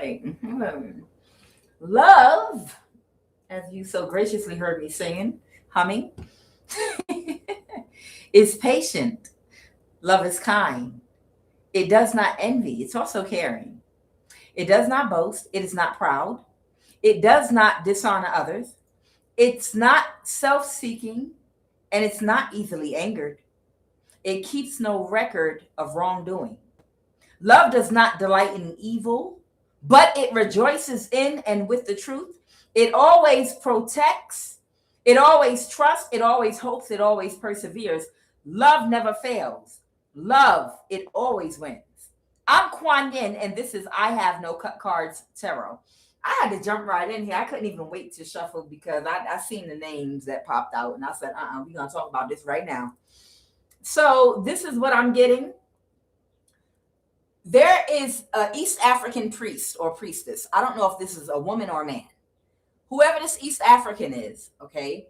Okay. Love, as you so graciously heard me saying, humming, is patient. Love is kind. It does not envy. It's also caring. It does not boast. It is not proud. It does not dishonor others. It's not self seeking, and it's not easily angered. It keeps no record of wrongdoing. Love does not delight in evil, but it rejoices in and with the truth. It always protects, it always trusts, it always hopes, it always perseveres. Love never fails. Love, it always wins. I'm Kuan Yin, and this is I Have No Cut Cards Tarot. I had to jump right in here. I couldn't even wait to shuffle because I seen the names that popped out, and I said, we're going to talk about this right now. So this is what I'm getting. There is an East African priest or priestess. I don't know if this is a woman or a man. Whoever this East African is, okay,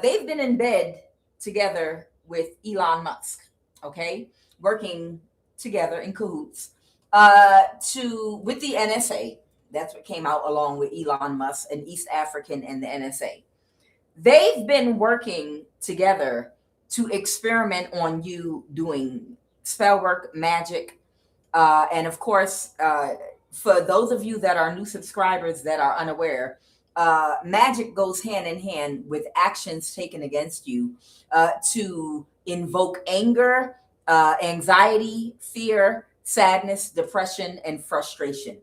they've been in bed together with Elon Musk, okay, working together in cahoots with the NSA. That's what came out along with Elon Musk, an East African and the NSA. They've been working together to experiment on you doing spell work, magic, and of course, for those of you that are new subscribers that are unaware, magic goes hand in hand with actions taken against you to invoke anger, anxiety, fear, sadness, depression, and frustration.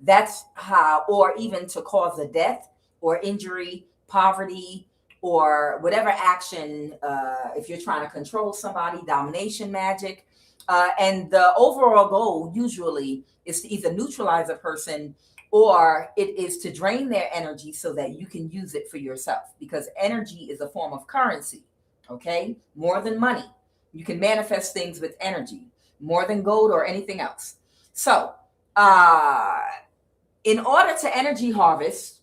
That's how, or even to cause a death or injury, poverty, or whatever action, if you're trying to control somebody, domination magic. And the overall goal usually is to either neutralize a person or it is to drain their energy so that you can use it for yourself, because energy is a form of currency, okay? More than money. You can manifest things with energy, more than gold or anything else. So, in order to energy harvest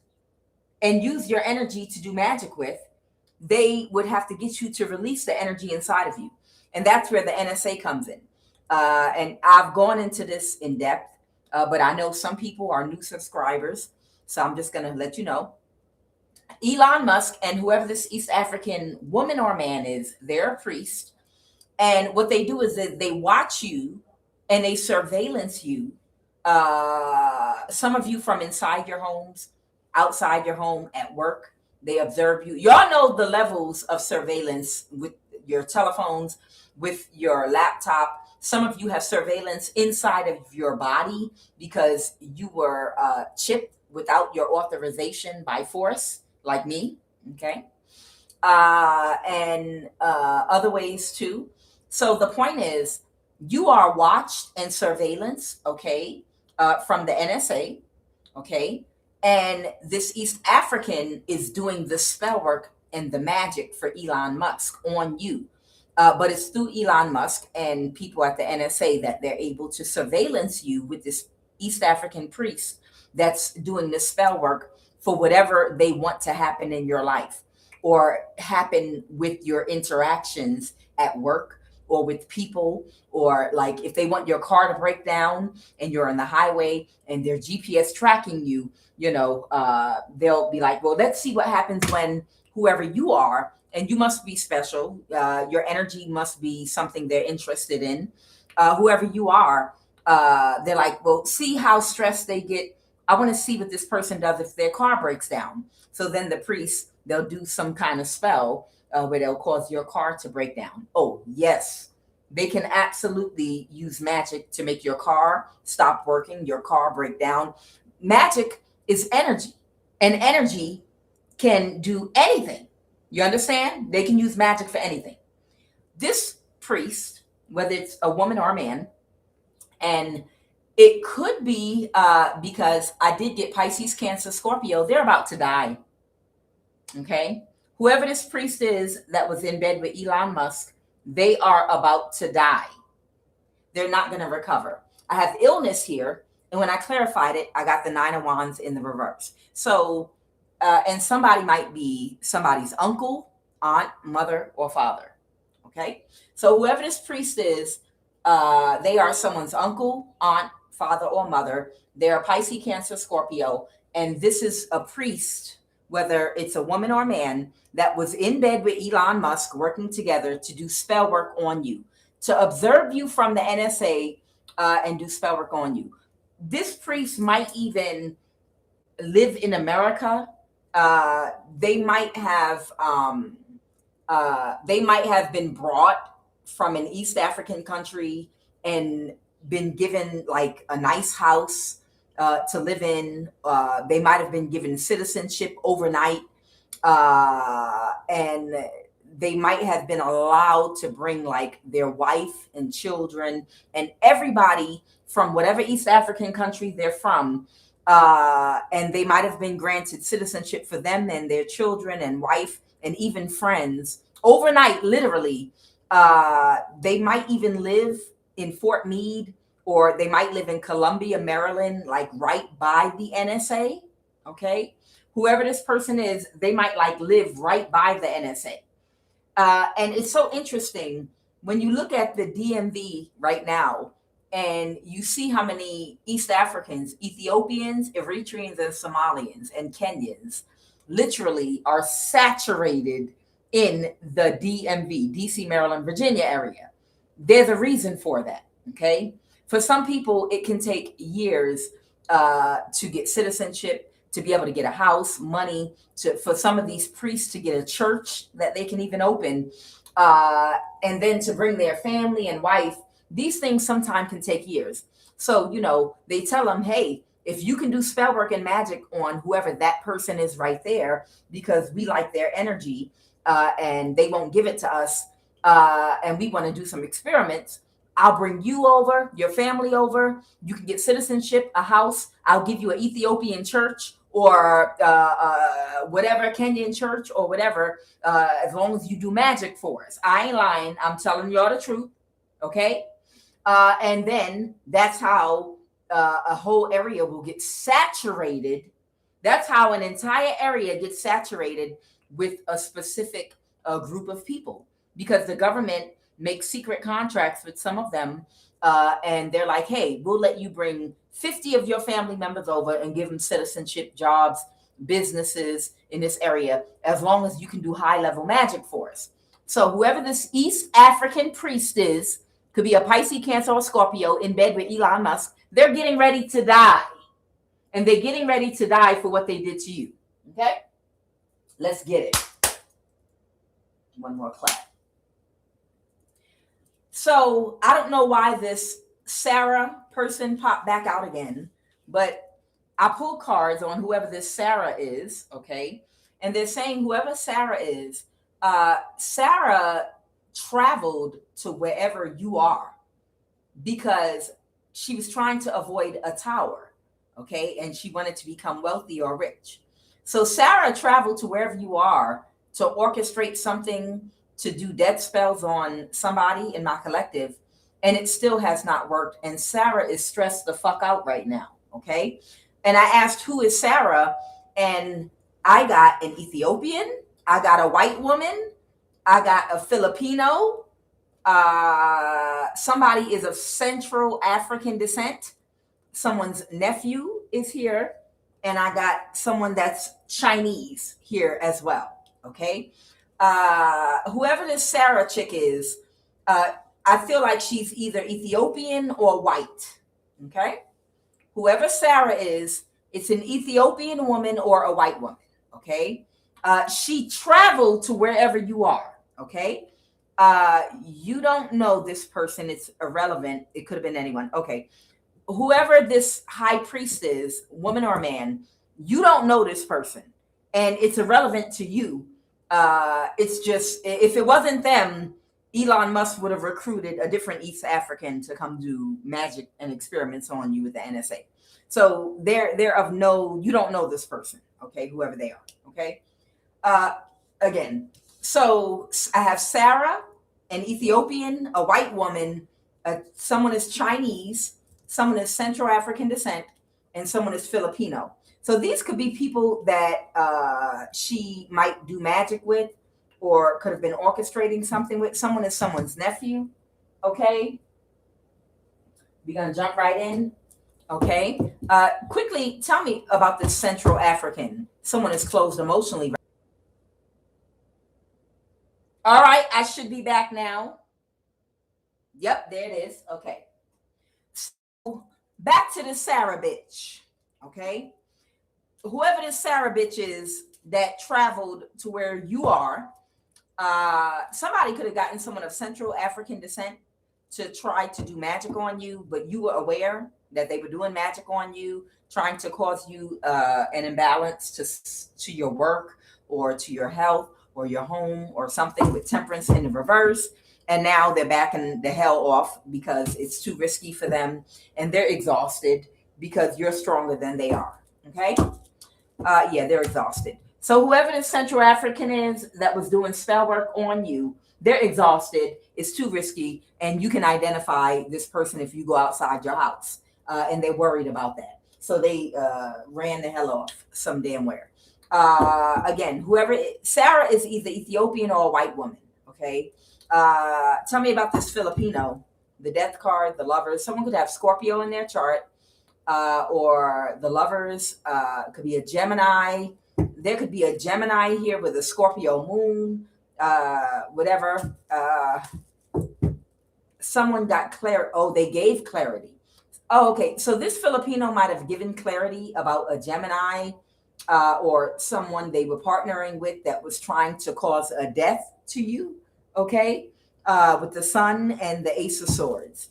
and use your energy to do magic with, they would have to get you to release the energy inside of you. And that's where the NSA comes in. And I've gone into this in depth, but I know some people are new subscribers. So I'm just going to let you know. Elon Musk and whoever this East African woman or man is, they're a priest. And what they do is that they watch you and they surveillance you. Some of you from inside your homes, outside your home, at work. They observe you. Y'all know the levels of surveillance with your telephones, with your laptop. Some of you have surveillance inside of your body because you were chipped without your authorization by force, like me, okay? And other ways too. So the point is, you are watched and surveillance, okay, from the NSA, okay? And this East African is doing the spell work and the magic for Elon Musk on you. But it's through Elon Musk and people at the NSA that they're able to surveillance you with this East African priest that's doing the spell work for whatever they want to happen in your life or happen with your interactions at work or with people, or like if they want your car to break down and you're on the highway and they're GPS tracking you, you know, they'll be like, well, let's see what happens when whoever you are, and you must be special. Your energy must be something they're interested in. Whoever you are, they're like, well, see how stressed they get. I want to see what this person does if their car breaks down. So then the priest, they'll do some kind of spell where they'll cause your car to break down. Oh, yes. They can absolutely use magic to make your car stop working, your car break down. Magic is energy, and energy can do anything. You understand? They can use magic for anything. This priest, whether it's a woman or a man, and it could be because I did get Pisces, Cancer, Scorpio, they're about to die. Okay? Whoever this priest is that was in bed with Elon Musk, they are about to die. They're not going to recover. I have illness here. And when I clarified it, I got the 9 of Wands in the reverse. So, and somebody might be somebody's uncle, aunt, mother, or father. Okay? So whoever this priest is, they are someone's uncle, aunt, father or mother. They're a Pisces, Cancer, Scorpio, and this is a priest, whether it's a woman or a man, that was in bed with Elon Musk working together to do spell work on you, to observe you from the NSA and do spell work on you. This priest might even live in America. They might have been brought from an East African country and been given like a nice house to live in. They might have been given citizenship overnight, and they might have been allowed to bring like their wife and children and everybody from whatever East African country they're from. And they might have been granted citizenship for them and their children and wife and even friends overnight, literally. They might even live in Fort Meade, or they might live in Columbia, Maryland, like right by the NSA. Okay. Whoever this person is, they might like live right by the NSA. And it's so interesting when you look at the DMV right now and you see how many East Africans, Ethiopians, Eritreans, and Somalians and Kenyans literally are saturated in the DMV, DC, Maryland, Virginia area. There's a reason for that. Okay. For some people, it can take years to get citizenship, to be able to get a house, money, for some of these priests to get a church that they can even open, and then to bring their family and wife. These things sometimes can take years. So, they tell them, hey, if you can do spell work and magic on whoever that person is right there, because we like their energy and they won't give it to us, and we want to do some experiments, I'll bring you over, your family over. You can get citizenship, a house. I'll give you an Ethiopian church or whatever, Kenyan church or whatever, as long as you do magic for us. I ain't lying. I'm telling y'all the truth. Okay? And then that's how a whole area will get saturated. That's how an entire area gets saturated with a specific group of people, because the government makes secret contracts with some of them. And they're like, hey, we'll let you bring 50 of your family members over and give them citizenship, jobs, businesses in this area, as long as you can do high-level magic for us. So whoever this East African priest is, could be a Pisces, Cancer, or Scorpio in bed with Elon Musk, they're getting ready to die. And they're getting ready to die for what they did to you. Okay? Let's get it. One more clap. So I don't know why this Sarah person popped back out again, but I pulled cards on whoever this Sarah is, okay? And they're saying whoever Sarah is, Sarah traveled to wherever you are because she was trying to avoid a tower, okay? And she wanted to become wealthy or rich. So Sarah traveled to wherever you are to orchestrate something, to do death spells on somebody in my collective, and it still has not worked. And Sarah is stressed the fuck out right now, okay? And I asked, who is Sarah? And I got an Ethiopian, I got a white woman, I got a Filipino, somebody is of Central African descent, someone's nephew is here, and I got someone that's Chinese here as well, okay? Whoever this Sarah chick is, I feel like she's either Ethiopian or white, okay? Whoever Sarah is, it's an Ethiopian woman or a white woman, okay? She traveled to wherever you are, okay? You don't know this person. It's irrelevant. It could have been anyone, okay? Whoever this high priest is, woman or man, you don't know this person, and it's irrelevant to you. It's just, if it wasn't them, Elon Musk would have recruited a different East African to come do magic and experiments on you with the NSA. So they're of no, you don't know this person, okay, whoever they are, okay? Again, so I have Sarah, an Ethiopian, a white woman, someone is Chinese, someone is Central African descent, and someone is Filipino. So these could be people that she might do magic with, or could have been orchestrating something with. Someone is someone's nephew, okay? We're going to jump right in. Okay. Quickly, tell me about this Central African. Someone is closed emotionally. All right, I should be back now. Yep, there it is. Okay. So back to the Sarah bitch. Okay. Whoever this Sarah bitch is that traveled to where you are, somebody could have gotten someone of Central African descent to try to do magic on you, but you were aware that they were doing magic on you, trying to cause you an imbalance to your work or to your health or your home or something with temperance in the reverse. And now they're backing the hell off because it's too risky for them and they're exhausted because you're stronger than they are. Okay. Yeah, they're exhausted. So whoever the Central African is that was doing spell work on you, they're exhausted. It's too risky, and you can identify this person if you go outside your house, and they're worried about that. So they ran the hell off some damn where. Again, Sarah is either Ethiopian or a white woman. Okay, tell me about this Filipino, the death card, the lovers. Someone could have Scorpio in their chart. Or the lovers, could be a Gemini. There could be a Gemini here with a Scorpio moon, whatever. Someone got clarity. Oh, they gave clarity. Oh, okay. So this Filipino might have given clarity about a Gemini or someone they were partnering with that was trying to cause a death to you. Okay. With the Sun and the Ace of Swords.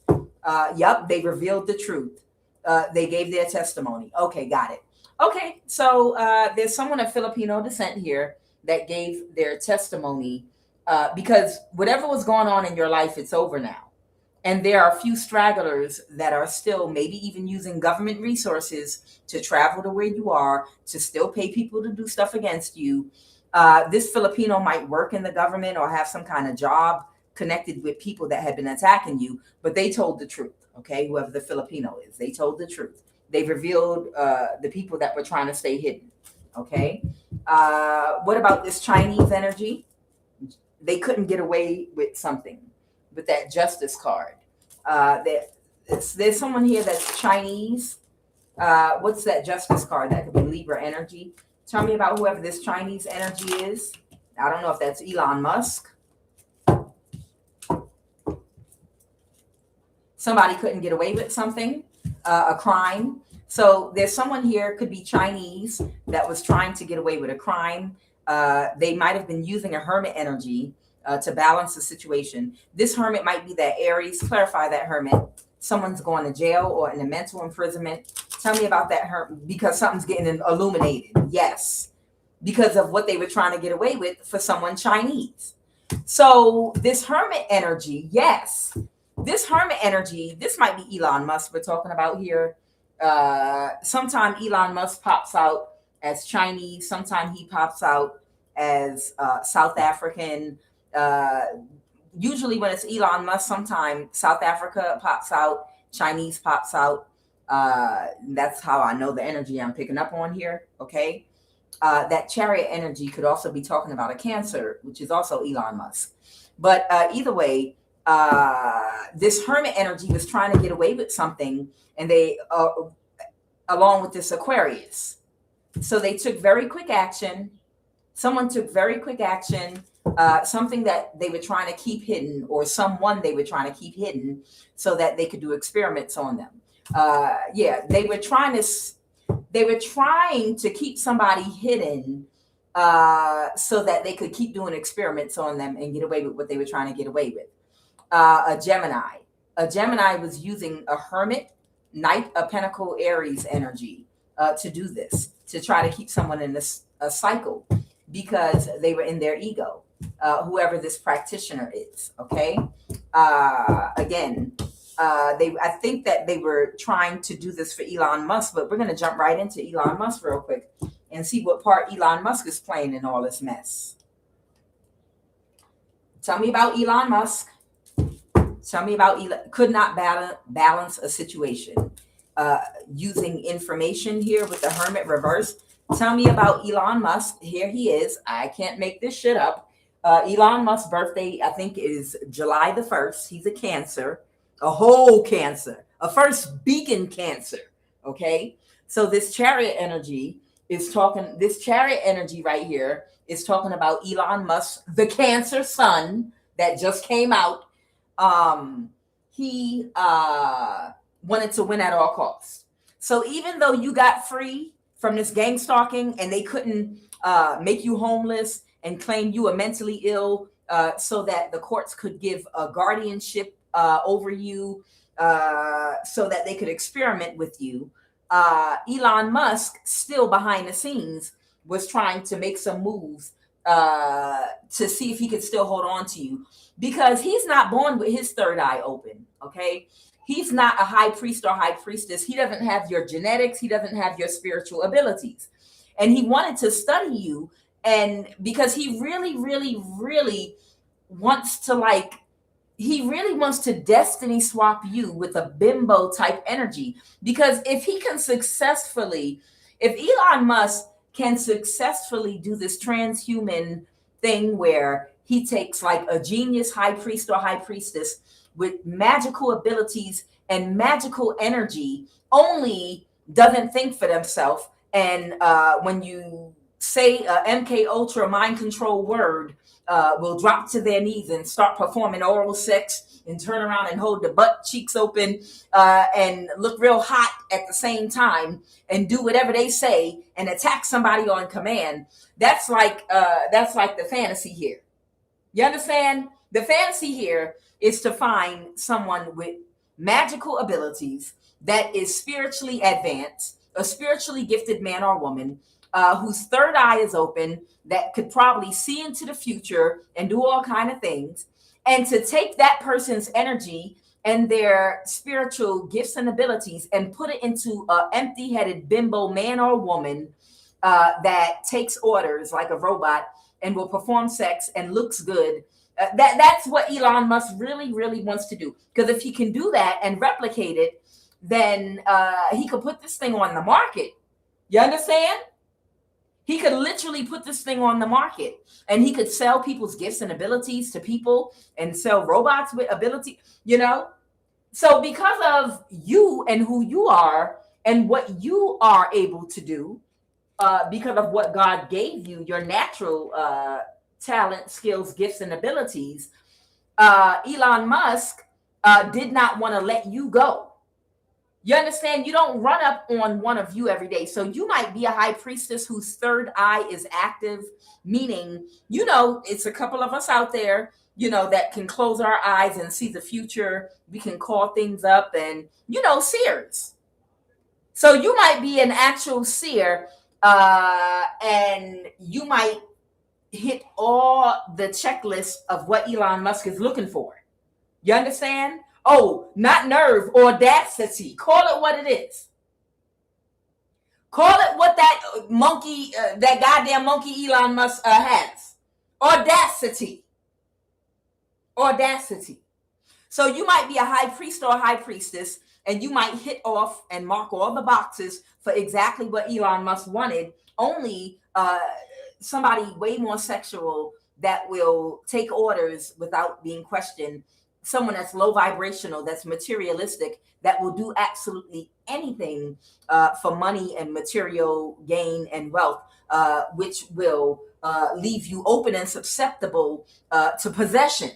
Yep, they revealed the truth. They gave their testimony. Okay, got it. Okay, so there's someone of Filipino descent here that gave their testimony because whatever was going on in your life, it's over now. And there are a few stragglers that are still maybe even using government resources to travel to where you are, to still pay people to do stuff against you. This Filipino might work in the government or have some kind of job connected with people that had been attacking you, but they told the truth. Okay, whoever the Filipino is, they told the truth. They revealed the people that were trying to stay hidden. Okay, what about this Chinese energy? They couldn't get away with something with that Justice card. There's someone here that's Chinese. What's that Justice card? That could be Libra energy. Tell me about whoever this Chinese energy is. I don't know if that's Elon Musk. Somebody couldn't get away with something, a crime. So there's someone here, could be Chinese, that was trying to get away with a crime. They might have been using a hermit energy to balance the situation. This hermit might be that Aries. Clarify that hermit. Someone's going to jail or in a mental imprisonment. Tell me about that hermit, because something's getting illuminated. Yes, because of what they were trying to get away with for someone Chinese. So this hermit energy, yes. This hermit energy, this might be Elon Musk we're talking about here. Sometime Elon Musk pops out as Chinese. Sometime he pops out as South African. Usually when it's Elon Musk, sometime South Africa pops out, Chinese pops out. That's how I know the energy I'm picking up on here. Okay. That chariot energy could also be talking about a Cancer, which is also Elon Musk. But either way, this hermit energy was trying to get away with something, and they along with this Aquarius, so they took very quick action. Someone took very quick action, something that they were trying to keep hidden, or someone they were trying to keep hidden so that they could do experiments on them. Yeah, they were trying to keep somebody hidden so that they could keep doing experiments on them and get away with what they were trying to get away with. A Gemini was using a hermit, Knight of Pentacle, Aries energy to do this, to try to keep someone in a cycle because they were in their ego, whoever this practitioner is. Okay. Again, I think that they were trying to do this for Elon Musk, but we're going to jump right into Elon Musk real quick and see what part Elon Musk is playing in all this mess. Tell me about Elon Musk. Tell me about could not balance a situation using information here with the hermit reverse. Tell me about Elon Musk. Here he is. I can't make this shit up. Elon Musk's birthday, I think, is July the 1st. He's a Cancer, a whole Cancer, a first beacon Cancer. Okay. So this chariot energy this chariot energy right here is talking about Elon Musk, the Cancer sun that just came out. He wanted to win at all costs. So even though you got free from this gang stalking and they couldn't make you homeless and claim you were mentally ill, so that the courts could give a guardianship over you, so that they could experiment with you, Elon Musk still behind the scenes was trying to make some moves to see if he could still hold on to you, because he's not born with his third eye open. Okay. He's not a high priest or high priestess. He doesn't have your genetics. He doesn't have your spiritual abilities. And he wanted to study you. And because he really, really, really wants to destiny swap you with a bimbo type energy. Because if Elon Musk can successfully do this transhuman thing where he takes like a genius high priest or high priestess with magical abilities and magical energy, only doesn't think for themselves. And when you say a MK Ultra mind control word, will drop to their knees and start performing oral sex and turn around and hold the butt cheeks open and look real hot at the same time and do whatever they say and attack somebody on command. That's like the fantasy here. You understand? The fantasy here is to find someone with magical abilities that is spiritually advanced, a spiritually gifted man or woman, whose third eye is open, that could probably see into the future and do all kind of things, and to take that person's energy and their spiritual gifts and abilities and put it into an empty-headed bimbo man or woman that takes orders like a robot and will perform sex and looks good. That's what Elon Musk really, really wants to do. Because if he can do that and replicate it, then he could put this thing on the market. You understand? He could literally put this thing on the market, and he could sell people's gifts and abilities to people and sell robots with ability, So because of you and who you are and what you are able to do, because of what God gave you, your natural talent, skills, gifts, and abilities, Elon Musk did not want to let you go. You understand? You don't run up on one of you every day. So you might be a high priestess whose third eye is active, meaning, it's a couple of us out there, that can close our eyes and see the future. We can call things up and, seers. So you might be an actual seer, and you might hit all the checklist of what Elon Musk is looking for. You understand? Oh, not nerve, audacity. Call it what it is. Call it what that monkey, that goddamn monkey Elon Musk has. Audacity. Audacity. So you might be a high priest or a high priestess, and you might hit off and mark all the boxes for exactly what Elon Musk wanted. Only somebody way more sexual that will take orders without being questioned. Someone that's low vibrational, that's materialistic, that will do absolutely anything for money and material gain and wealth, which will leave you open and susceptible to possession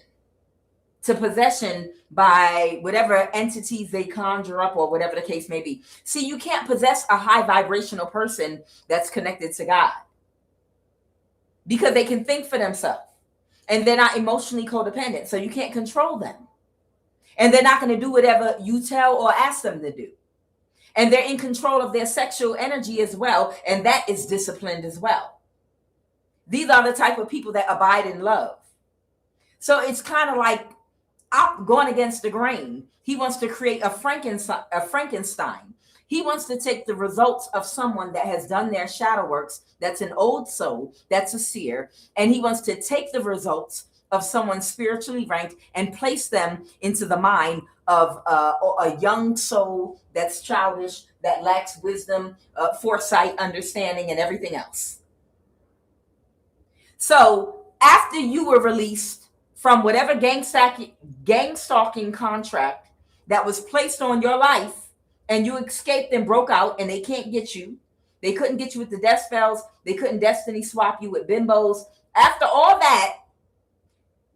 by whatever entities they conjure up or whatever the case may be. See, you can't possess a high vibrational person that's connected to God, because they can think for themselves. And they're not emotionally codependent, so you can't control them. And they're not going to do whatever you tell or ask them to do. And they're in control of their sexual energy as well, and that is disciplined as well. These are the type of people that abide in love. So it's kind of like going against the grain. He wants to create a Frankenstein. He wants to take the results of someone that has done their shadow works, that's an old soul, that's a seer, and he wants to take the results of someone spiritually ranked and place them into the mind of a young soul that's childish, that lacks wisdom, foresight, understanding, and everything else. So after you were released from whatever gang stalking contract that was placed on your life, and you escaped and broke out and they can't get you. They couldn't get you with the death spells. They couldn't destiny swap you with bimbos. After all that,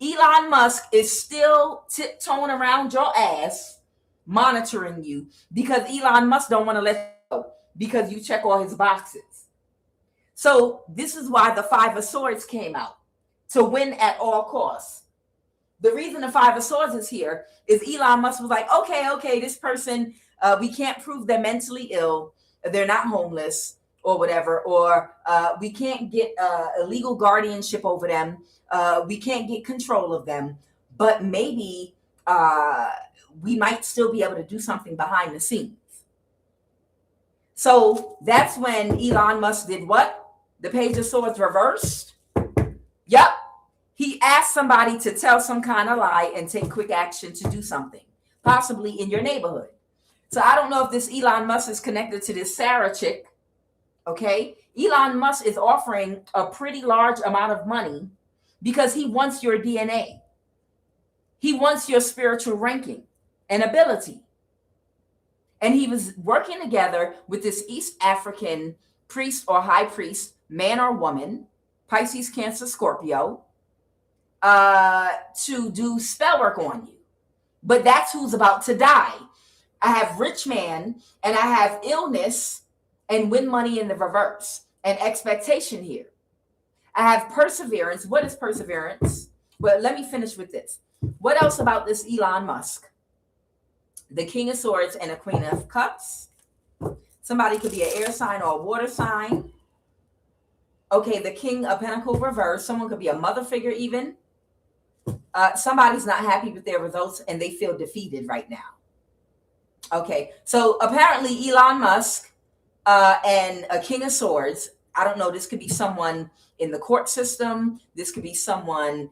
Elon Musk is still tiptoeing around your ass, monitoring you, because Elon Musk don't want to let you go because you check all his boxes. So this is why the Five of Swords came out, to win at all costs. The reason the Five of Swords is here is Elon Musk was like, okay, this person, we can't prove they're mentally ill, they're not homeless or whatever, or we can't get illegal guardianship over them, we can't get control of them, but maybe we might still be able to do something behind the scenes. So that's when Elon Musk did what? The Page of Swords reversed. Yep. He asked somebody to tell some kind of lie and take quick action to do something, possibly in your neighborhood. So I don't know if this Elon Musk is connected to this Sarah chick. Okay. Elon Musk is offering a pretty large amount of money because he wants your DNA. He wants your spiritual ranking and ability. And he was working together with this East African priest or high priest, man or woman, Pisces, Cancer, Scorpio, to do spell work on you. But that's who's about to die. I have rich man and I have illness and win money in the reverse and expectation here. I have perseverance. What is perseverance? Well, let me finish with this. What else about this Elon Musk? The King of Swords and a Queen of Cups. Somebody could be an air sign or a water sign. Okay, the King of Pentacles reverse. Someone could be a mother figure even. Somebody's not happy with their results and they feel defeated right now. Okay, so apparently Elon Musk and a King of Swords, I don't know, this could be someone in the court system. This could be someone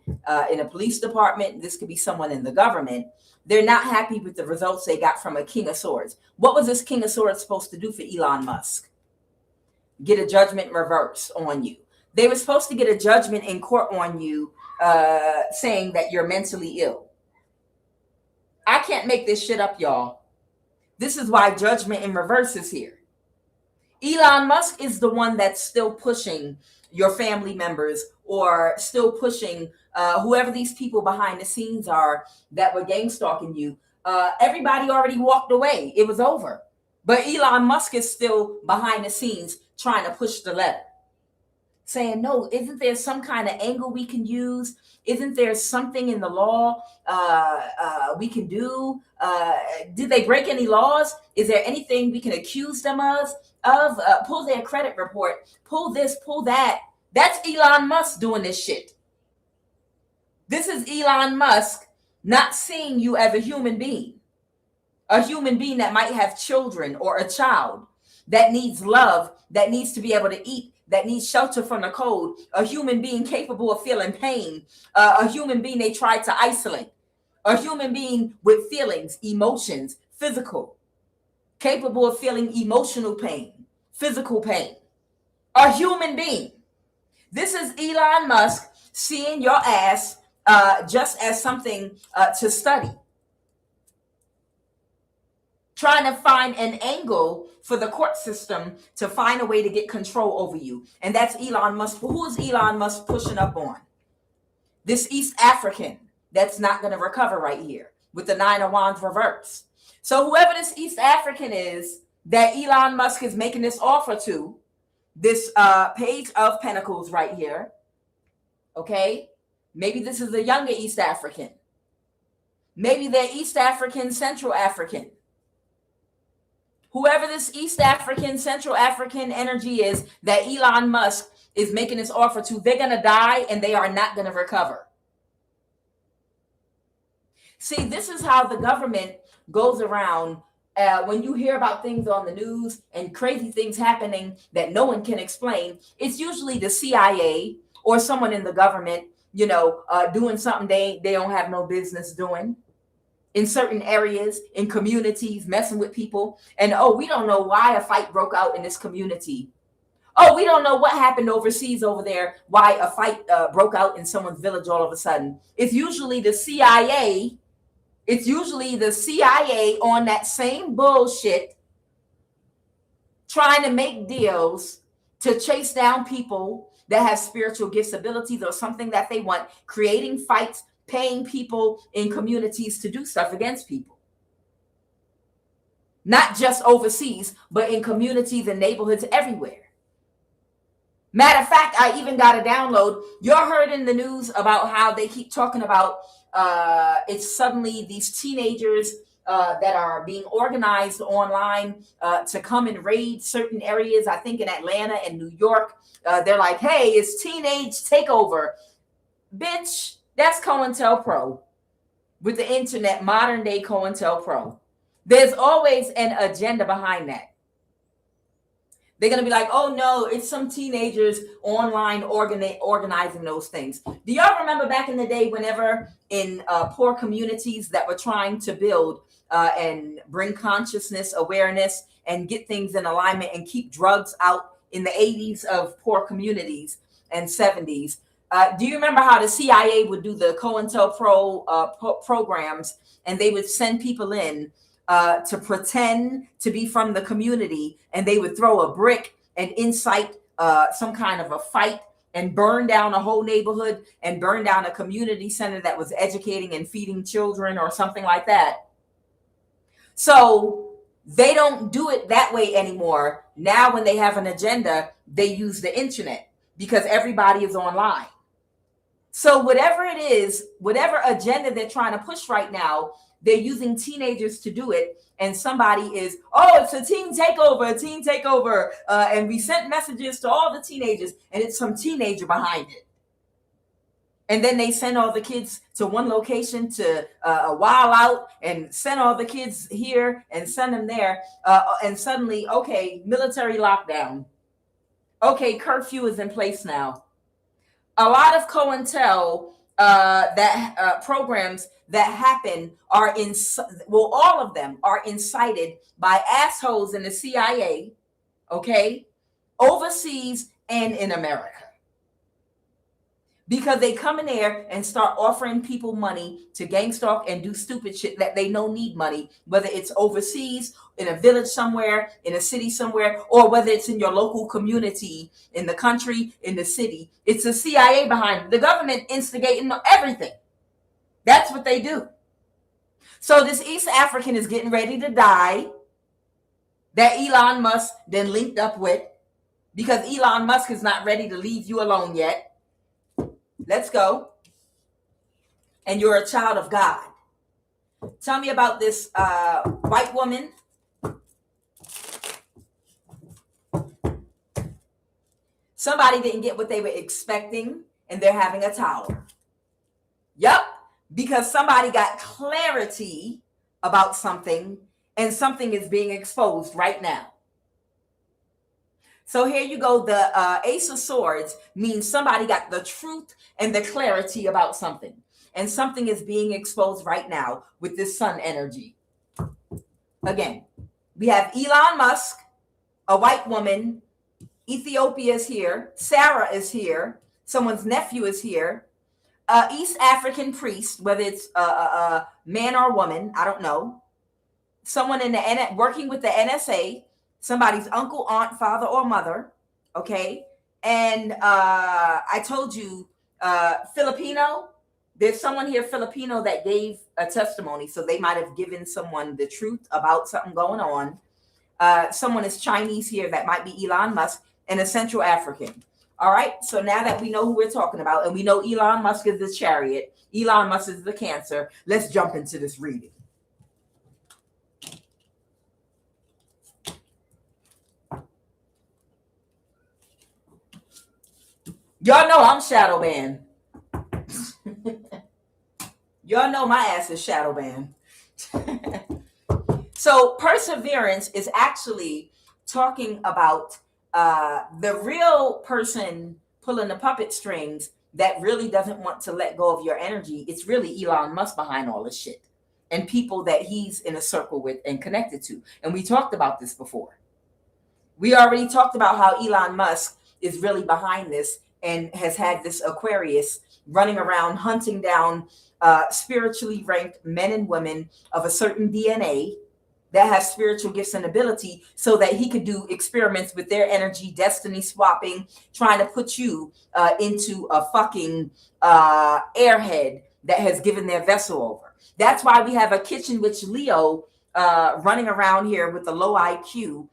in a police department. This could be someone in the government. They're not happy with the results they got from a King of Swords. What was this King of Swords supposed to do for Elon Musk? Get a judgment reverse on you. They were supposed to get a judgment in court on you saying that you're mentally ill. I can't make this shit up, y'all. This is why judgment in reverse is here. Elon Musk is the one that's still pushing your family members or still pushing whoever these people behind the scenes are that were gang stalking you. Everybody already walked away. It was over. But Elon Musk is still behind the scenes trying to push the letter. Saying, no, isn't there some kind of angle we can use? Isn't there something in the law we can do? Did they break any laws? Is there anything we can accuse them of? Pull their credit report. Pull this, pull that. That's Elon Musk doing this shit. This is Elon Musk not seeing you as a human being that might have children or a child that needs love, that needs to be able to eat, that needs shelter from the cold, a human being capable of feeling pain, a human being they tried to isolate, a human being with feelings, emotions, physical, capable of feeling emotional pain, physical pain, a human being. This is Elon Musk seeing your ass just as something to study. Trying to find an angle for the court system to find a way to get control over you. And that's Elon Musk. Who is Elon Musk pushing up on? This East African that's not going to recover right here with the Nine of Wands reverse. So whoever this East African is that Elon Musk is making this offer to, this Page of Pentacles right here, okay? Maybe this is a younger East African. Maybe they're East African, Central African. Whoever this East African, Central African energy is that Elon Musk is making this offer to, they're going to die and they are not going to recover. See, this is how the government goes around when you hear about things on the news and crazy things happening that no one can explain. It's usually the CIA or someone in the government, doing something they don't have no business doing. In certain areas, in communities, messing with people. And, we don't know why a fight broke out in this community. We don't know what happened overseas over there, why a fight broke out in someone's village all of a sudden. It's usually the CIA. It's usually the CIA on that same bullshit trying to make deals to chase down people that have spiritual gifts, abilities, or something that they want, creating fights, paying people in communities to do stuff against people. Not just overseas, but in communities and neighborhoods everywhere. Matter of fact, I even got a download. Y'all heard in the news about how they keep talking about it's suddenly these teenagers that are being organized online to come and raid certain areas, I think in Atlanta and New York. They're like, hey, it's teenage takeover. Bitch, that's COINTELPRO with the internet, modern day COINTELPRO. There's always an agenda behind that. They're going to be like, oh, no, it's some teenagers online organizing those things. Do y'all remember back in the day whenever in poor communities that were trying to build and bring consciousness, awareness, and get things in alignment and keep drugs out in the 80s of poor communities and 70s? Do you remember how the CIA would do the COINTELPRO programs, and they would send people in to pretend to be from the community, and they would throw a brick and incite some kind of a fight and burn down a whole neighborhood and burn down a community center that was educating and feeding children or something like that? So they don't do it that way anymore. Now when they have an agenda, they use the internet because everybody is online. So whatever it is, whatever agenda they're trying to push right now, they're using teenagers to do it. And somebody is, oh, it's a teen takeover. And we sent messages to all the teenagers, and it's some teenager behind it. And then they send all the kids to one location to while out and send all the kids here and send them there. And suddenly, okay, military lockdown. Okay, curfew is in place now. A lot of COINTEL programs that happen are all of them are incited by assholes in the CIA, okay, overseas and in America. Because they come in there and start offering people money to gang stalk and do stupid shit that they know need money, whether it's overseas, in a village somewhere, in a city somewhere, or whether it's in your local community, in the country, in the city. It's the CIA behind it. The government instigating everything. That's what they do. So this East African is getting ready to die that Elon Musk then linked up with, because Elon Musk is not ready to leave you alone yet. Let's go. And you're a child of God. Tell me about this white woman. Somebody didn't get what they were expecting, and they're having a tower. Yep, because somebody got clarity about something, and something is being exposed right now. So here you go. The Ace of Swords means somebody got the truth and the clarity about something. And something is being exposed right now with this sun energy. Again, we have Elon Musk, a white woman. Ethiopia is here. Sarah is here. Someone's nephew is here. East African priest, whether it's a man or woman, I don't know. Someone in the working with the NSA. Somebody's uncle, aunt, father, or mother, okay? And I told you, Filipino, there's someone here, Filipino, that gave a testimony, so they might have given someone the truth about something going on. Someone is Chinese here that might be Elon Musk, and a Central African. All right, so now that we know who we're talking about, and we know Elon Musk is the chariot, Elon Musk is the Cancer, let's jump into this reading. Y'all know I'm shadow banned. Y'all know my ass is shadow banned. So perseverance is actually talking about the real person pulling the puppet strings that really doesn't want to let go of your energy. It's really Elon Musk behind all this shit, and people that he's in a circle with and connected to. And we talked about this before. We already talked about how Elon Musk is really behind this and has had this Aquarius running around hunting down spiritually ranked men and women of a certain DNA, that have spiritual gifts and ability so that he could do experiments with their energy, destiny swapping, trying to put you into a fucking airhead that has given their vessel over. That's why we have a kitchen witch Leo running around here with a low IQ,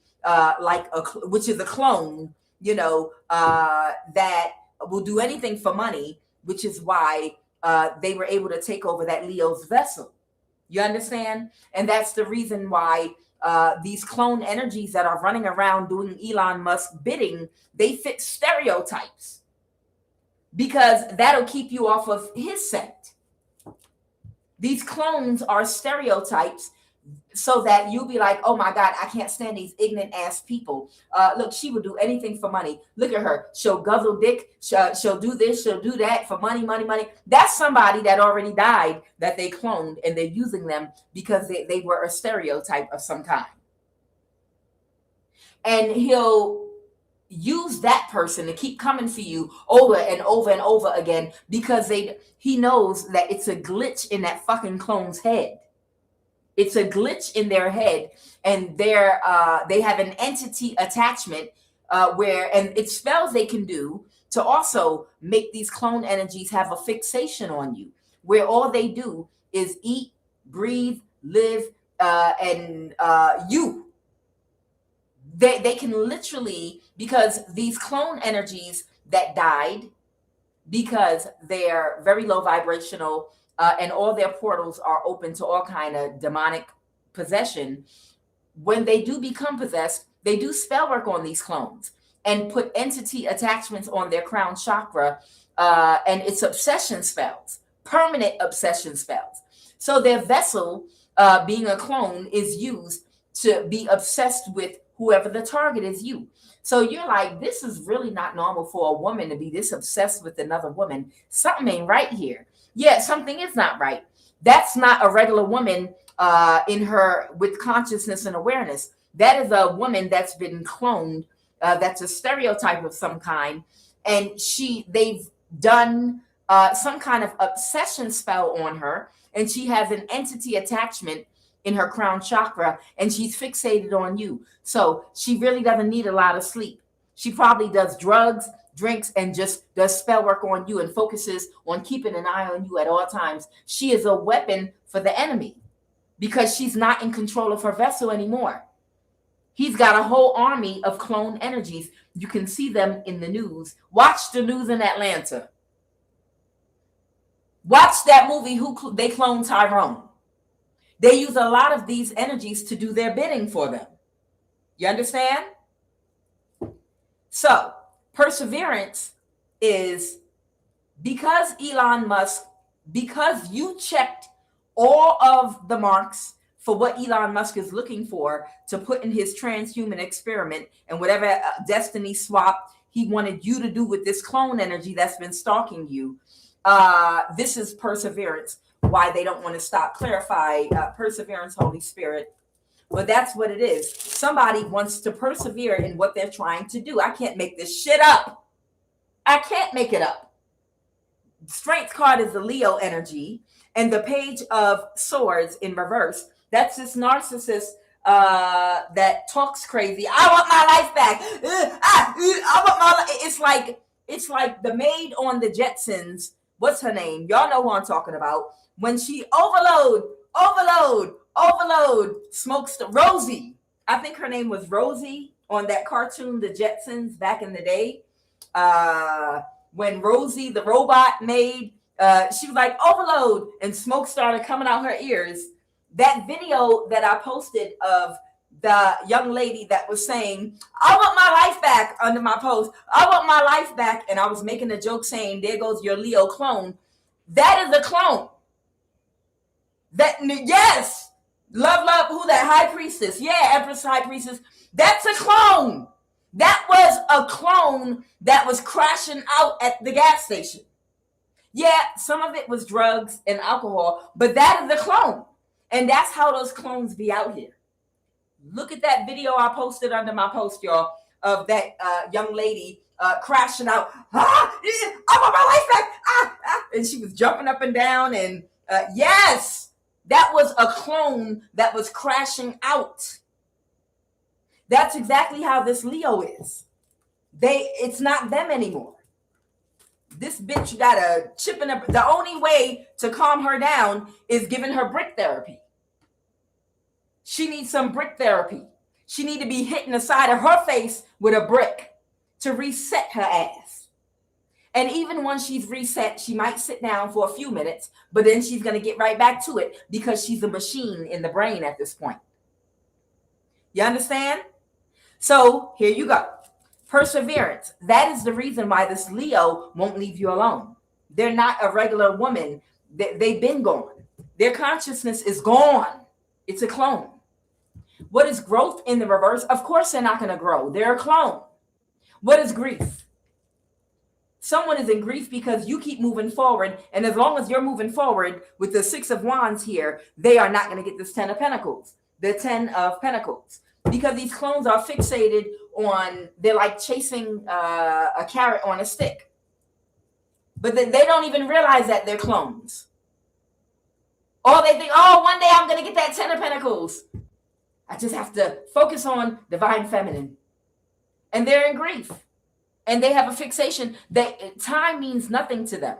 which is a clone, that will do anything for money, which is why they were able to take over that Leo's vessel. You understand? And that's the reason why these clone energies that are running around doing Elon Musk bidding, they fit stereotypes, because that'll keep you off of his scent. These clones are stereotypes so that you'll be like, oh my God, I can't stand these ignorant ass people. Look, she will do anything for money. Look at her. She'll guzzle dick. She'll do this. She'll do that for money, money, money. That's somebody that already died that they cloned, and they're using them because they were a stereotype of some kind. And he'll use that person to keep coming for you over and over and over again, because he knows that it's a glitch in that fucking clone's head. It's a glitch in their head, and they have an entity attachment and it's spells they can do to also make these clone energies have a fixation on you, where all they do is eat, breathe, live, and you. They can literally, because these clone energies that died, because they're very low vibrational, and all their portals are open to all kind of demonic possession. When they do become possessed, they do spell work on these clones and put entity attachments on their crown chakra, and it's obsession spells, permanent obsession spells. So their vessel, being a clone, is used to be obsessed with whoever the target is, you. So you're like, this is really not normal for a woman to be this obsessed with another woman. Something ain't right here. Yeah, something is not right. That's not a regular woman in her with consciousness and awareness. That is a woman that's been cloned. That's a stereotype of some kind. And they've done some kind of obsession spell on her. And she has an entity attachment in her crown chakra, and she's fixated on you. So she really doesn't need a lot of sleep. She probably does drugs, drinks, and just does spell work on you and focuses on keeping an eye on you at all times. She is a weapon for the enemy because she's not in control of her vessel anymore. He's got a whole army of clone energies. You can see them in the news. Watch the news in Atlanta. Watch that movie, They Cloned Tyrone. They use a lot of these energies to do their bidding for them. You understand? So, perseverance is because Elon Musk, because you checked all of the marks for what Elon Musk is looking for to put in his transhuman experiment and whatever destiny swap he wanted you to do with this clone energy that's been stalking you. This is perseverance. Why they don't want to stop. Clarify perseverance, Holy Spirit. But that's what it is. Somebody wants to persevere in what they're trying to do. I can't make this shit up. I can't make it up. Strength card is the Leo energy, and the Page of Swords in reverse. That's this narcissist that talks crazy. I want my life back. I want my life. It's like the maid on the Jetsons. What's her name? Y'all know who I'm talking about. When she overload, smokes Rosie. I think her name was Rosie on that cartoon, The Jetsons, back in the day. When Rosie, the robot maid, she was like, overload, and smoke started coming out her ears. That video that I posted of the young lady that was saying, I want my life back, under my post. I want my life back. And I was making a joke saying, there goes your Leo clone. That is a clone. Yes. Love, who that? High priestess. Yeah, Empress High Priestess. That's a clone. That was a clone that was crashing out at the gas station. Yeah, some of it was drugs and alcohol, but that is a clone. And that's how those clones be out here. Look at that video I posted under my post, y'all, of that young lady crashing out. I want my life back. And she was jumping up and down. And yes, That was a clone that was crashing out. That's exactly how this Leo is. It's not them anymore. This bitch got a chip in her. The only way to calm her down is giving her brick therapy. She needs some brick therapy. She need to be hitting the side of her face with a brick to reset her ass. And even when she's reset, she might sit down for a few minutes, but then she's going to get right back to it because she's a machine in the brain at this point. You understand? So here you go. Perseverance. That is the reason why this Leo won't leave you alone. They're not a regular woman. They've been gone. Their consciousness is gone. It's a clone. What is growth in the reverse? Of course they're not going to grow. They're a clone. What is grief? Someone is in grief because you keep moving forward. And as long as you're moving forward with the 6 of Wands here, they are not going to get this 10 of Pentacles. The 10 of Pentacles. Because these clones are fixated on, they're like chasing a carrot on a stick. But they don't even realize that they're clones. Or they think, oh, one day I'm going to get that 10 of Pentacles. I just have to focus on divine feminine. And they're in grief. And they have a fixation that time means nothing to them.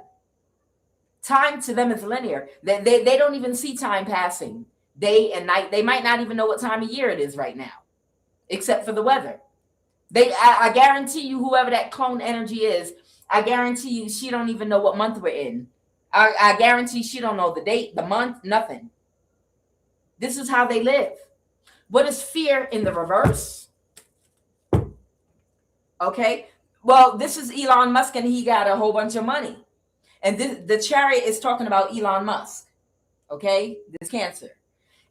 Time to them is linear. They don't even see time passing. Day and night. They might not even know what time of year it is right now, except for the weather. I guarantee you, whoever that clone energy is, I guarantee you she don't even know what month we're in. I guarantee she don't know the date, the month, nothing. This is how they live. What is fear in the reverse? Okay. Well, this is Elon Musk, and he got a whole bunch of money. And the chariot is talking about Elon Musk. Okay. This Cancer.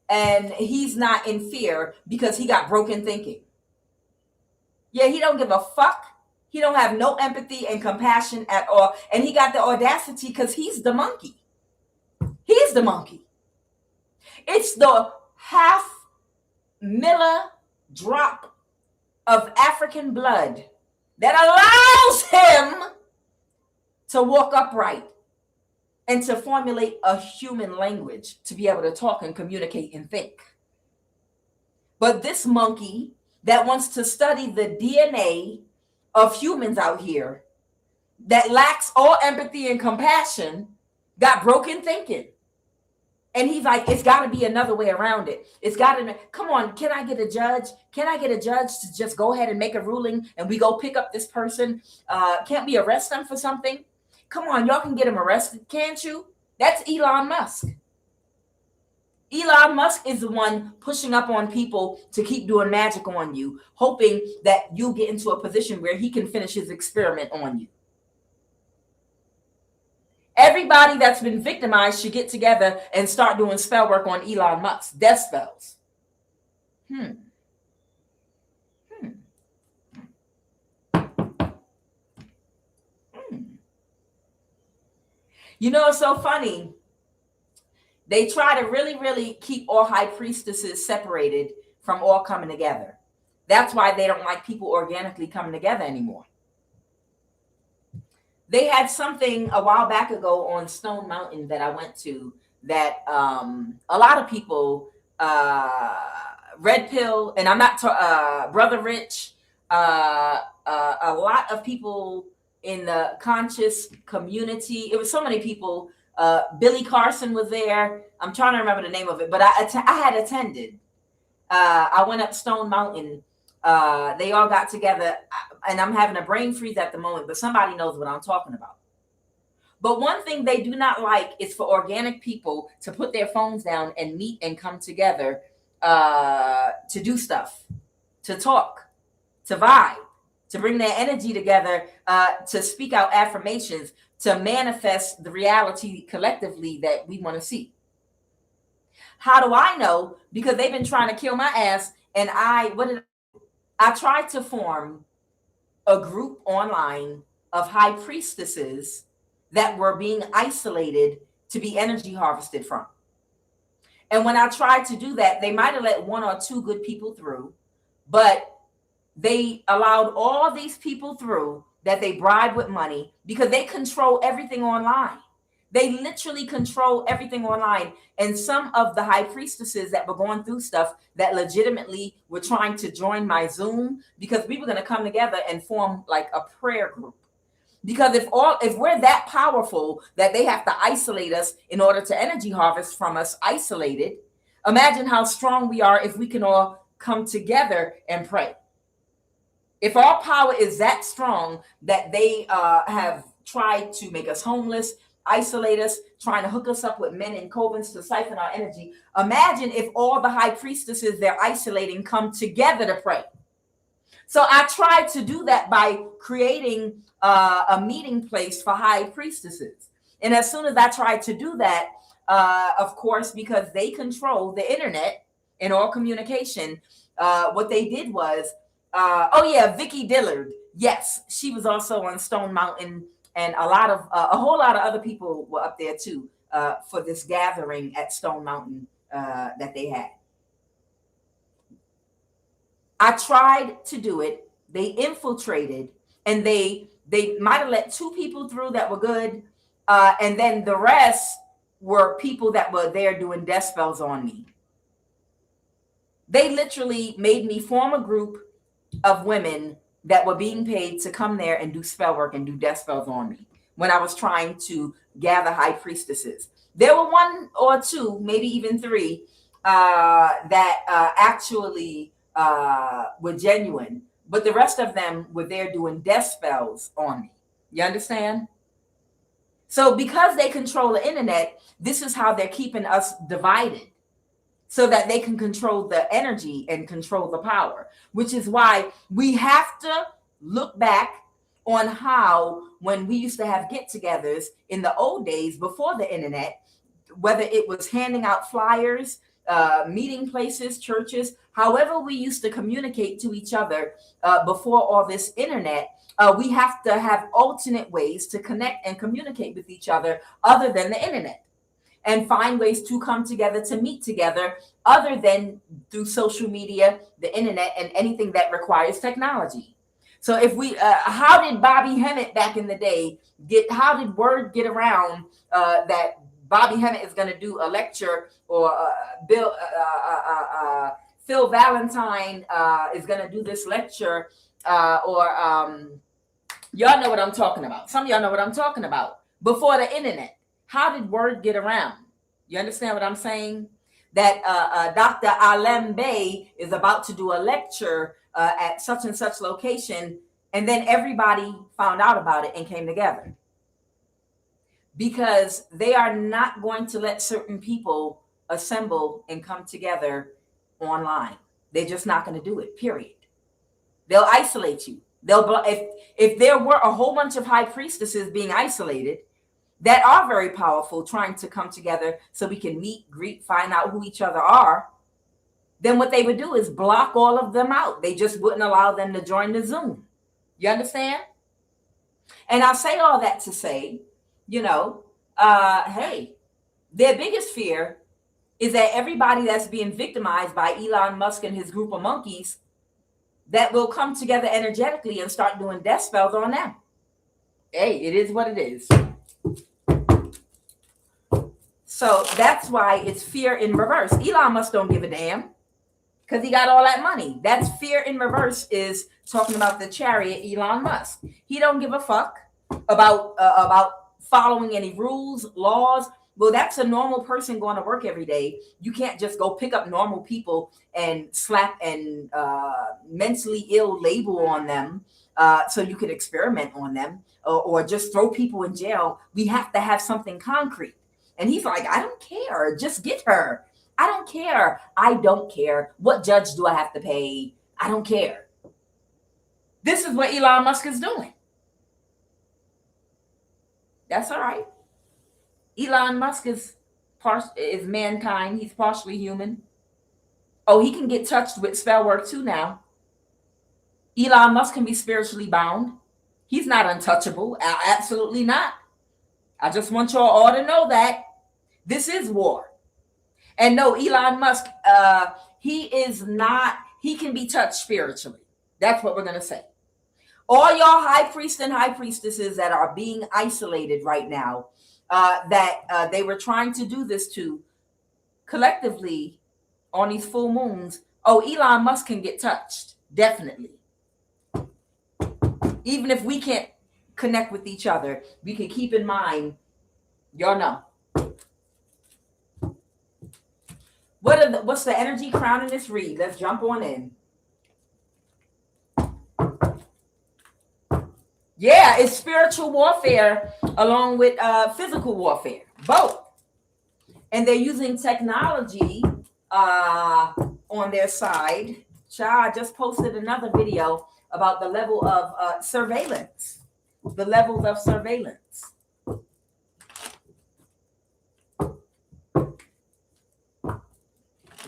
And he's not in fear because he got broken thinking. Yeah, he don't give a fuck. He don't have no empathy and compassion at all. And he got the audacity because he's the monkey. He's the monkey. It's the half drop of African blood that allows him to walk upright and to formulate a human language, to be able to talk and communicate and think. But this monkey that wants to study the DNA of humans out here, that lacks all empathy and compassion, got broken thinking. And he's like, it's got to be another way around it. It's got to, come on, can I get a judge? Can I get a judge to just go ahead and make a ruling and we go pick up this person? Can't we arrest them for something? Come on, y'all can get him arrested, can't you? That's Elon Musk. Elon Musk is the one pushing up on people to keep doing magic on you, hoping that you'll get into a position where he can finish his experiment on you. Everybody that's been victimized should get together and start doing spell work on Elon Musk. Death spells. You know, it's so funny. They try to really, really keep all high priestesses separated from all coming together. That's why they don't like people organically coming together anymore. They had something a while back ago on Stone Mountain that I went to that a lot of people, Red Pill, and I'm not, Brother Rich, a lot of people in the conscious community. It was so many people. Billy Carson was there. I'm trying to remember the name of it, but I had attended. I went up Stone Mountain. They all got together, and I'm having a brain freeze at the moment, but somebody knows what I'm talking about. But one thing they do not like is for organic people to put their phones down and meet and come together to do stuff, to talk, to vibe, to bring their energy together, to speak out affirmations, to manifest the reality collectively that we want to see. How do I know? Because they've been trying to kill my ass, and I tried to form a group online of high priestesses that were being isolated to be energy harvested from. And when I tried to do that, they might have let 1 or 2 good people through, but they allowed all these people through that they bribe with money because they control everything online. They literally control everything online. And some of the high priestesses that were going through stuff that legitimately were trying to join my Zoom, because we were going to come together and form like a prayer group. Because if we're that powerful that they have to isolate us in order to energy harvest from us isolated, imagine how strong we are if we can all come together and pray. If our power is that strong that they have tried to make us homeless, isolate us, trying to hook us up with men in covens to siphon our energy, imagine if all the high priestesses they're isolating come together to pray. So I tried to do that by creating a meeting place for high priestesses. And as soon as I tried to do that, of course, because they control the internet and all communication, what they did was, oh yeah, Vicky Dillard. Yes, she was also on Stone Mountain, and a whole lot of other people were up there too for this gathering at Stone Mountain that they had. I tried to do it. They infiltrated, and they might have let 2 people through that were good, and then the rest were people that were there doing death spells on me. They literally made me form a group of women that were being paid to come there and do spell work and do death spells on me when I was trying to gather high priestesses. There were 1 or 2, maybe even 3, that actually were genuine, but the rest of them were there doing death spells on me. You understand? So because they control the internet, this is how they're keeping us divided, so that they can control the energy and control the power, which is why we have to look back on how, when we used to have get-togethers in the old days before the internet, whether it was handing out flyers, meeting places, churches, however we used to communicate to each other before all this internet, we have to have alternate ways to connect and communicate with each other other than the internet, and find ways to come together, to meet together, other than through social media, the internet, and anything that requires technology. So if we, how did Bobby Hemmett back in the day how did word get around that Bobby Hemmett is going to do a lecture, or Phil Valentine is going to do this lecture, or y'all know what I'm talking about. Some of y'all know what I'm talking about. Before the internet, how did word get around? You understand what I'm saying? That Dr. Alem Bey is about to do a lecture at such and such location, and then everybody found out about it and came together. Because they are not going to let certain people assemble and come together online. They're just not going to do it, period. They'll isolate you. If there were a whole bunch of high priestesses being isolated that are very powerful, trying to come together so we can meet, greet, find out who each other are, then what they would do is block all of them out. They just wouldn't allow them to join the Zoom. You understand? And I say all that to say, hey, their biggest fear is that everybody that's being victimized by Elon Musk and his group of monkeys, that will come together energetically and start doing death spells on them. Hey, it is what it is. So that's why it's fear in reverse. Elon Musk don't give a damn, because he got all that money. That's fear in reverse, is talking about the chariot, Elon Musk. He don't give a fuck about following any rules, laws. Well, that's a normal person going to work every day. You can't just go pick up normal people and slap and mentally ill label on them so you could experiment on them, or just throw people in jail. We have to have something concrete. And he's like, I don't care. Just get her. I don't care. I don't care. What judge do I have to pay? I don't care. This is what Elon Musk is doing. That's all right. Elon Musk is mankind. He's partially human. Oh, he can get touched with spell work too now. Elon Musk can be spiritually bound. He's not untouchable. Absolutely not. I just want y'all all to know that this is war. And no, Elon Musk, he can be touched spiritually. That's what we're going to say. All y'all high priests and high priestesses that are being isolated right now, that they were trying to do this to collectively on these full moons. Oh, Elon Musk can get touched, definitely. Even if we can't connect with each other, we can keep in mind, y'all know. What's the energy crown in this read? Let's jump on in. Yeah, it's spiritual warfare along with physical warfare, both. And they're using technology on their side. I just posted another video about the level of surveillance, the levels of surveillance.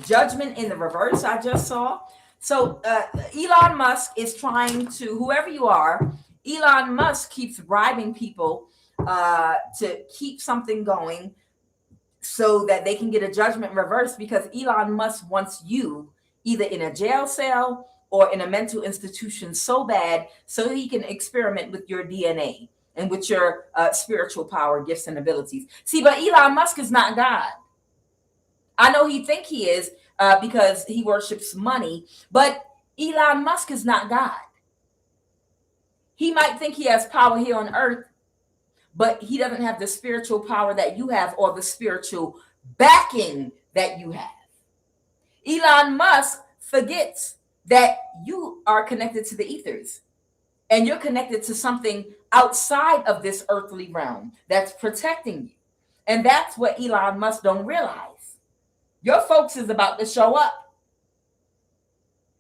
Judgment in the reverse, I just saw. So Elon Musk is trying to, whoever you are, Elon Musk keeps bribing people to keep something going so that they can get a judgment reversed, because Elon Musk wants you either in a jail cell or in a mental institution so bad so he can experiment with your DNA and with your spiritual power, gifts, and abilities. See, but Elon Musk is not God. I know he think he is because he worships money, but Elon Musk is not God. He might think he has power here on earth, but he doesn't have the spiritual power that you have or the spiritual backing that you have. Elon Musk forgets that you are connected to the ethers and you're connected to something outside of this earthly realm that's protecting you. And that's what Elon Musk don't realize. Your folks is about to show up.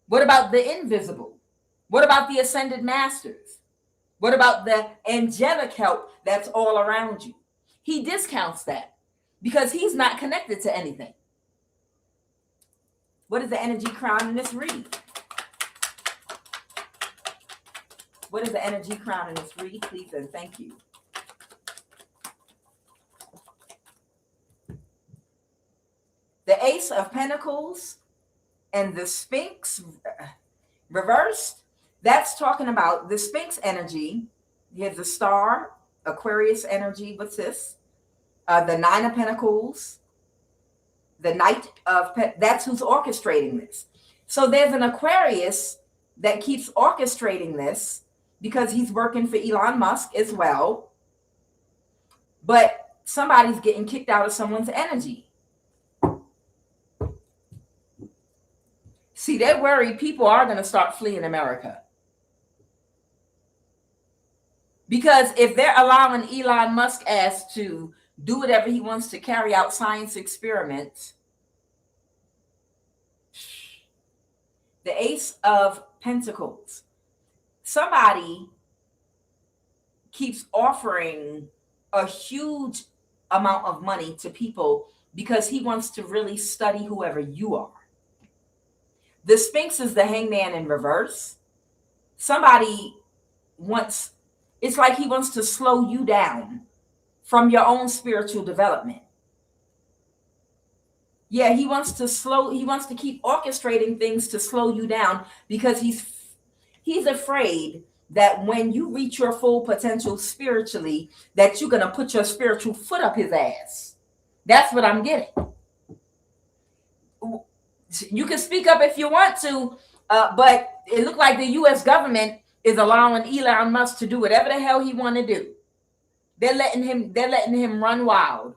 What about the invisible? What about the ascended masters? What about the angelic help that's all around you? He discounts that because he's not connected to anything. What is the energy crown in this read? What is the energy crown in this read, please, and thank you. The Ace of Pentacles and the Sphinx reversed. That's talking about the Sphinx energy. You have the Star, Aquarius energy. What's this? The Nine of Pentacles, the Knight of that's who's orchestrating this. So there's an Aquarius that keeps orchestrating this because he's working for Elon Musk as well. But somebody's getting kicked out of someone's energy. See, they're worried people are going to start fleeing America. Because if they're allowing Elon Musk ass to do whatever he wants to carry out science experiments, the Ace of Pentacles, somebody keeps offering a huge amount of money to people because he wants to really study whoever you are. The Sphinx is the Hangman in reverse. Somebody wants, it's like he wants to slow you down from your own spiritual development. Yeah, he wants to keep orchestrating things to slow you down because he's afraid that when you reach your full potential spiritually, that you're going to put your spiritual foot up his ass. That's what I'm getting. You can speak up if you want to, but it looked like the U.S. government is allowing Elon Musk to do whatever the hell he want to do. They're letting him run wild.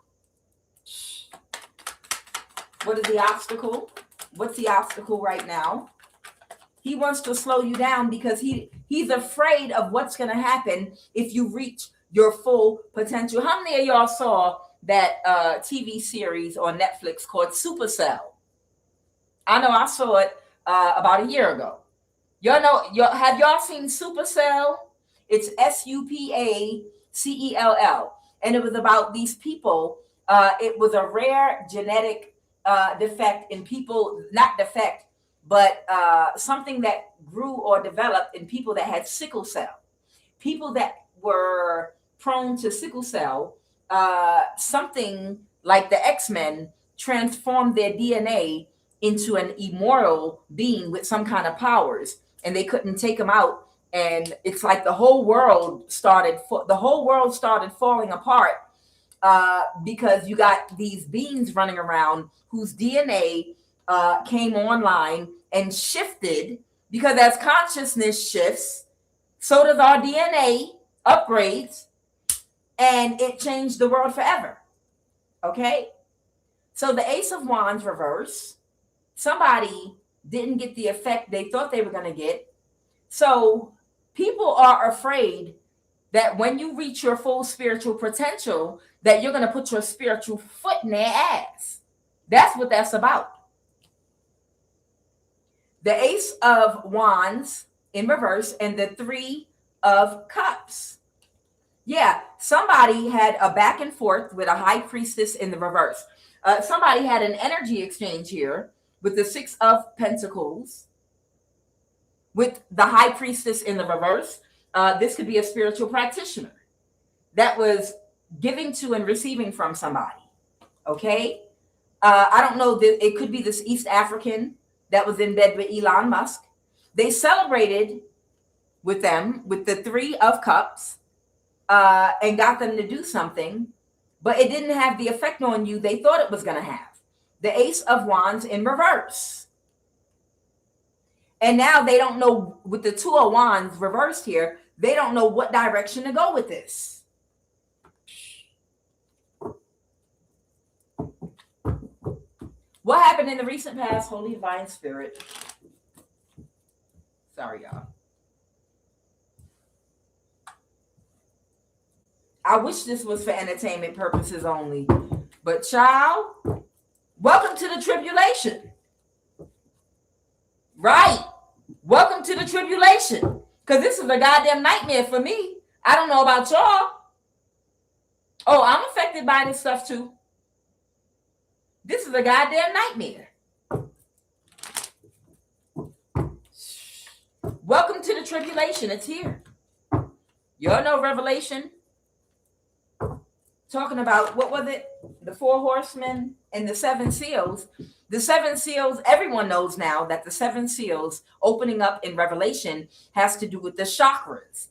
What is the obstacle? What's the obstacle right now? He wants to slow you down because he's afraid of what's going to happen if you reach your full potential. How many of y'all saw that TV series on Netflix called Supercell? I know I saw it about a year ago. Have y'all seen Supercell? It's SUPACELL. And it was about these people. It was a rare genetic defect in people, not defect, but something that grew or developed in people that had sickle cell. People that were prone to sickle cell, something like the X-Men transformed their DNA into an immortal being with some kind of powers, and they couldn't take them out. And it's like the whole world started falling apart because you got these beings running around whose DNA came online and shifted, because as consciousness shifts, so does our DNA upgrades, and it changed the world forever. Okay? So the Ace of Wands reverse, somebody didn't get the effect they thought they were going to get. So people are afraid that when you reach your full spiritual potential, that you're going to put your spiritual foot in their ass. That's what that's about. The Ace of Wands in reverse and the Three of Cups. Yeah, somebody had a back and forth with a High Priestess in the reverse. Somebody had an energy exchange here with the Six of Pentacles, with the High Priestess in the reverse. This could be a spiritual practitioner that was giving to and receiving from somebody. Okay? I don't know. It could be this East African that was in bed with Elon Musk. They celebrated with them with the Three of Cups and got them to do something, but it didn't have the effect on you they thought it was going to have. The Ace of Wands in reverse. And now they don't know, with the Two of Wands reversed here, they don't know what direction to go with this. What happened in the recent past, Holy Divine Spirit? Sorry, y'all. I wish this was for entertainment purposes only. But child, welcome to the tribulation. Right. Welcome to the tribulation. Because this is a goddamn nightmare for me. I don't know about y'all. Oh, I'm affected by this stuff too. This is a goddamn nightmare. Welcome to the tribulation. It's here. Y'all know Revelation. Talking about, what was it? The 4 horsemen and the 7 seals. The 7 seals, everyone knows now that the 7 seals opening up in Revelation has to do with the chakras.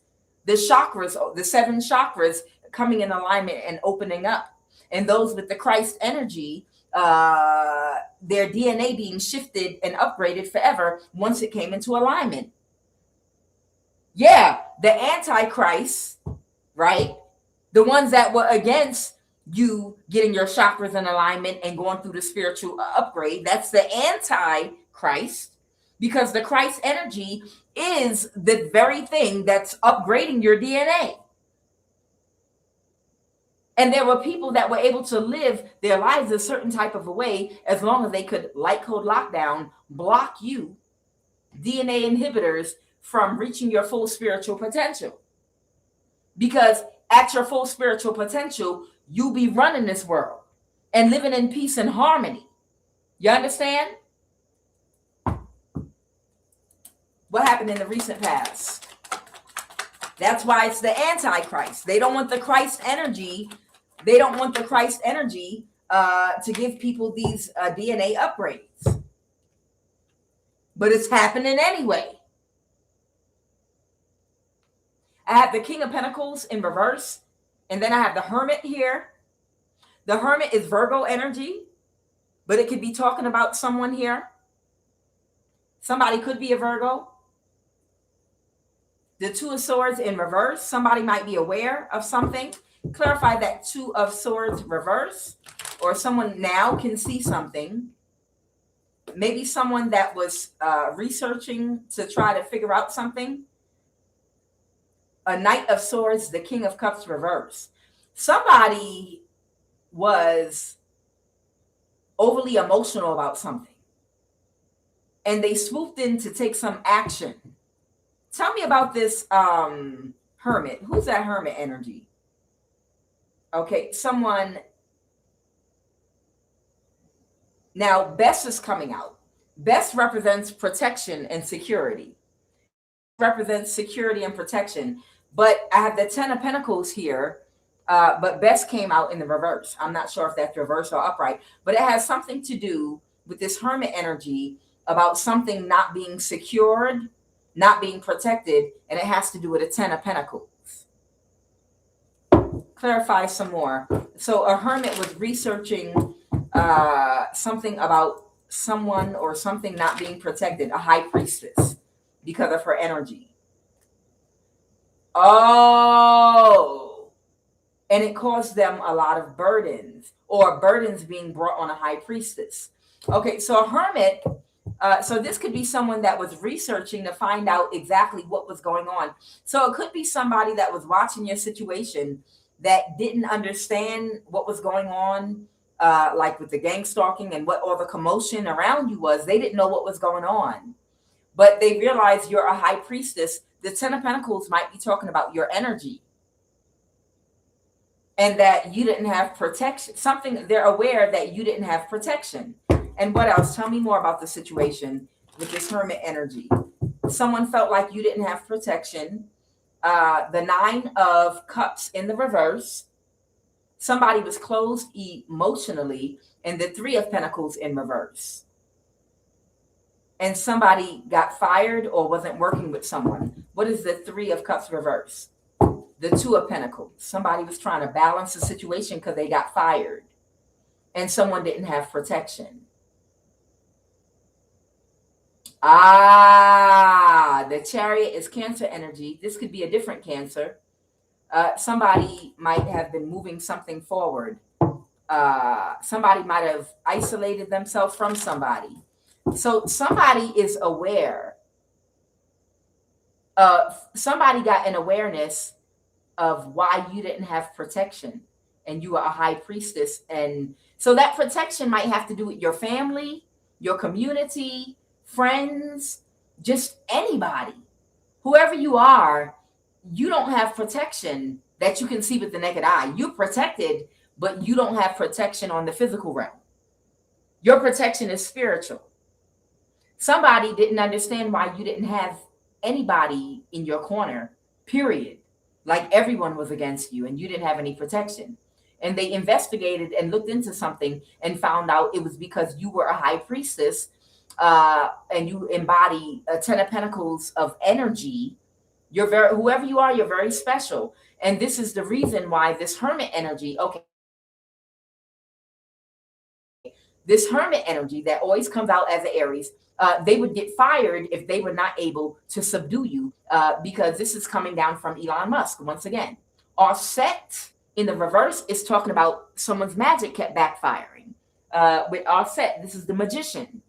The chakras, the 7 chakras coming in alignment and opening up. And those with the Christ energy, their DNA being shifted and upgraded forever once it came into alignment. Yeah, the Antichrist, right? The ones that were against you getting your chakras in alignment and going through the spiritual upgrade, that's the Antichrist, because the Christ energy is the very thing that's upgrading your DNA. And there were people that were able to live their lives a certain type of a way as long as they could, light code lockdown, block you, DNA inhibitors, from reaching your full spiritual potential. Because at your full spiritual potential, you'll be running this world and living in peace and harmony. You understand? What happened in the recent past? That's why it's the Antichrist. They don't want the Christ energy. They don't want the Christ energy to give people these DNA upgrades. But it's happening anyway. I have the King of Pentacles in reverse. And then I have the Hermit here. The Hermit is Virgo energy. But it could be talking about someone here. Somebody could be a Virgo. The Two of Swords in reverse. Somebody might be aware of something. Clarify that Two of Swords reverse. Or someone now can see something. Maybe someone that was researching to try to figure out something. A Knight of Swords, the King of Cups reverse. Somebody was overly emotional about something. And they swooped in to take some action. Tell me about this Hermit. Who's that Hermit energy? Okay, someone. Now, Best is coming out. Best represents protection and security. Represents security and protection. But I have the 10 of Pentacles here, but Best came out in the reverse. I'm not sure if that's reverse or upright, but it has something to do with this Hermit energy about something not being secured, not being protected, and it has to do with a 10 of Pentacles. Clarify some more. So a hermit was researching something about someone or something not being protected, a high priestess, because of her energy. Oh, and it caused them a lot of burdens, or burdens being brought on a high priestess. Okay, so a hermit, so this could be someone that was researching to find out exactly what was going on. So it could be somebody that was watching your situation that didn't understand what was going on, like with the gang stalking and what all the commotion around you was. They didn't know what was going on, but they realized you're a high priestess. The Ten of Pentacles might be talking about your energy, and that you didn't have protection. Something, they're aware that you didn't have protection. And what else? Tell me more about the situation with this hermit energy. Someone felt like you didn't have protection. The Nine of Cups in the reverse. Somebody was closed emotionally, and the Three of Pentacles in reverse. And somebody got fired or wasn't working with someone. What is the Three of Cups reverse? The Two of Pentacles. Somebody was trying to balance the situation because they got fired and someone didn't have protection. The Chariot is Cancer energy. This could be a different Cancer. Somebody might have been moving something forward. Somebody might have isolated themselves from somebody. So somebody is aware. Somebody got an awareness of why you didn't have protection, and you are a high priestess. And so that protection might have to do with your family, your community, friends, just anybody, whoever you are. You don't have protection that you can see with the naked eye. You're protected, but you don't have protection on the physical realm. Your protection is spiritual. Somebody didn't understand why you didn't have anybody in your corner, period. Like everyone was against you and you didn't have any protection. And they investigated and looked into something and found out it was because you were a high priestess, and you embody a Ten of Pentacles of energy. You're very, whoever you are, you're very special. And this is the reason why this hermit energy, okay, this hermit energy that always comes out as an Aries, they would get fired if they were not able to subdue you, because this is coming down from Elon Musk once again. Offset in the reverse is talking about someone's magic kept backfiring. With Offset, this is the Magician.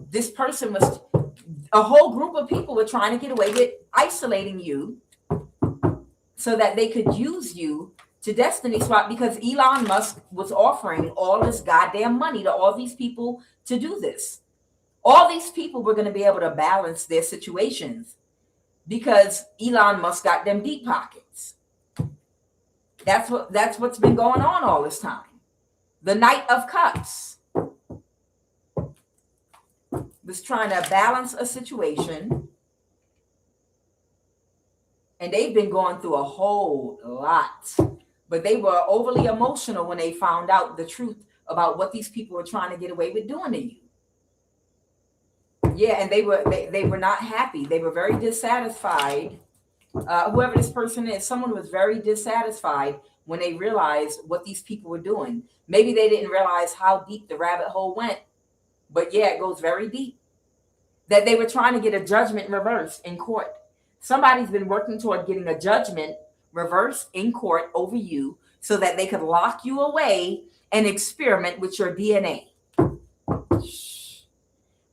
This person was, a whole group of people were trying to get away with isolating you so that they could use you to destiny swap, because Elon Musk was offering all this goddamn money to all these people to do this. All these people were going to be able to balance their situations because Elon Musk got them deep pockets. That's what's been going on all this time. The Knight of Cups was trying to balance a situation, and they've been going through a whole lot. But they were overly emotional when they found out the truth about what these people were trying to get away with doing to you. Yeah, and they were not happy. They were very dissatisfied. Whoever this person is, someone was very dissatisfied when they realized what these people were doing. Maybe they didn't realize how deep the rabbit hole went, but yeah, it goes very deep. That they were trying to get a judgment reversed in court. Somebody's been working toward getting a judgment reverse in court over you so that they could lock you away and experiment with your DNA.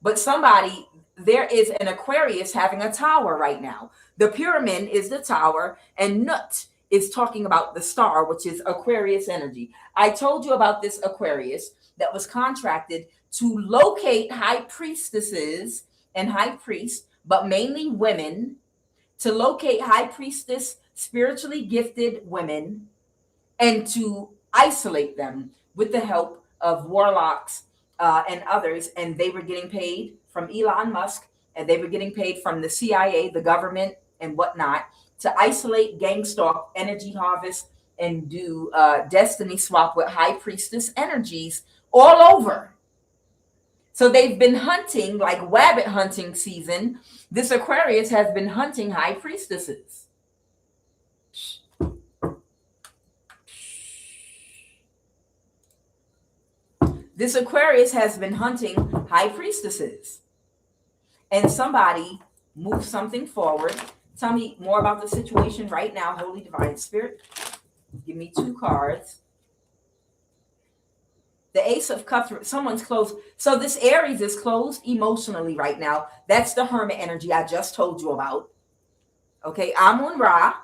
But somebody, there is an Aquarius having a tower right now. The pyramid is the tower, and Nut is talking about the star, which is Aquarius energy. I told you about this Aquarius that was contracted to locate high priestesses and high priests, but mainly women, to locate high priestess, spiritually gifted women, and to isolate them with the help of warlocks and others. And they were getting paid from Elon Musk, and they were getting paid from the CIA, the government, and whatnot, to isolate, gang stalk, energy harvest, and do destiny swap with high priestess energies all over. So they've been hunting, like rabbit hunting season. This Aquarius has been hunting high priestesses. This Aquarius has been hunting high priestesses. And somebody moved something forward. Tell me more about the situation right now, Holy Divine Spirit. Give me 2 cards. The Ace of Cups, someone's closed. So this Aries is closed emotionally right now. That's the Hermit energy I just told you about. Okay, Amun Ra.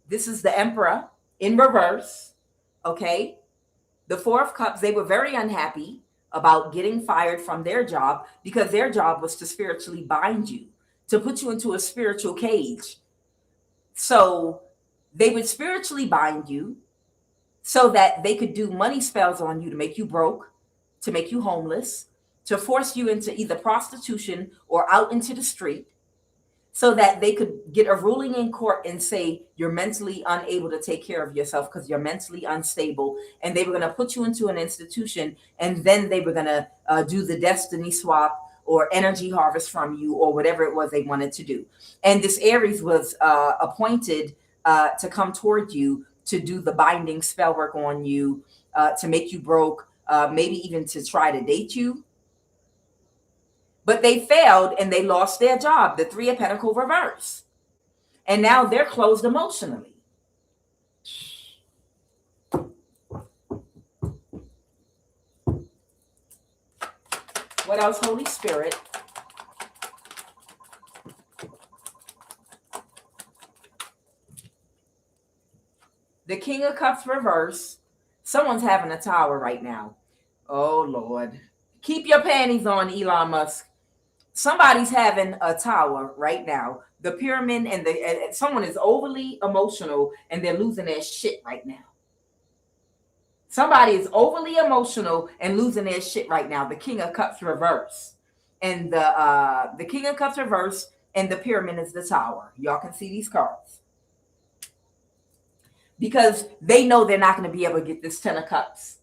This is the Emperor in reverse. Okay, the 4 of Cups, they were very unhappy about getting fired from their job because their job was to spiritually bind you, to put you into a spiritual cage. So they would spiritually bind you so that they could do money spells on you to make you broke, to make you homeless, to force you into either prostitution or out into the street, so that they could get a ruling in court and say you're mentally unable to take care of yourself because you're mentally unstable. And they were going to put you into an institution, and then they were going to do the destiny swap or energy harvest from you or whatever it was they wanted to do. And this Aries was appointed to come toward you to do the binding spell work on you, to make you broke, maybe even to try to date you. But they failed and they lost their job, the 3 of Pentacles reverse. And now they're closed emotionally. What else, Holy Spirit? The King of Cups reverse. Someone's having a tower right now. Oh, Lord. Keep your panties on, Elon Musk. Somebody's having a tower right now. The pyramid and someone is overly emotional and they're losing their shit right now. Somebody is overly emotional and losing their shit right now. The King of Cups reverse. And the King of Cups reverse and the pyramid is the tower. Y'all can see these cards. Because they know they're not going to be able to get this 10 of Cups.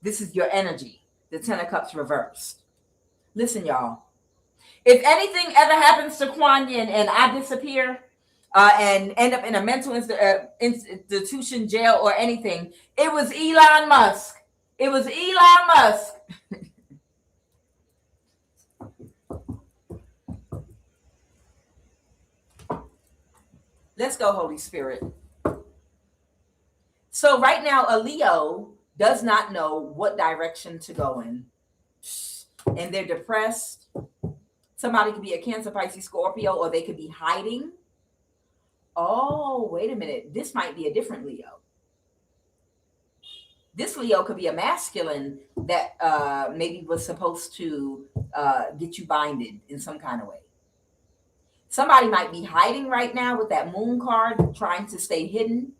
This is your energy. The 10 of Cups reversed. Listen, y'all. If anything ever happens to QUAN and I disappear and end up in a mental institution, jail, or anything, it was Elon Musk. It was Elon Musk. Let's go, Holy Spirit. So right now, a Leo does not know what direction to go in. And they're depressed. Somebody could be a Cancer, Pisces, Scorpio, or they could be hiding. Oh, wait a minute. This might be a different Leo. This Leo could be a masculine that maybe was supposed to get you binded in some kind of way. Somebody might be hiding right now with that moon card, trying to stay hidden.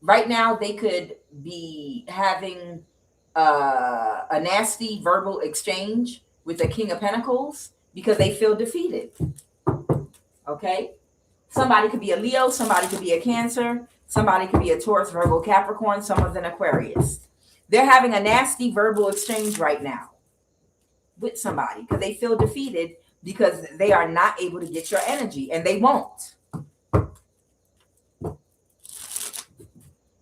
Right now, they could be having a nasty verbal exchange with the King of Pentacles because they feel defeated. Okay? Somebody could be a Leo, somebody could be a Cancer, somebody could be a Taurus, Virgo, Capricorn, someone's an Aquarius. They're having a nasty verbal exchange right now with somebody because they feel defeated because they are not able to get your energy, and they won't.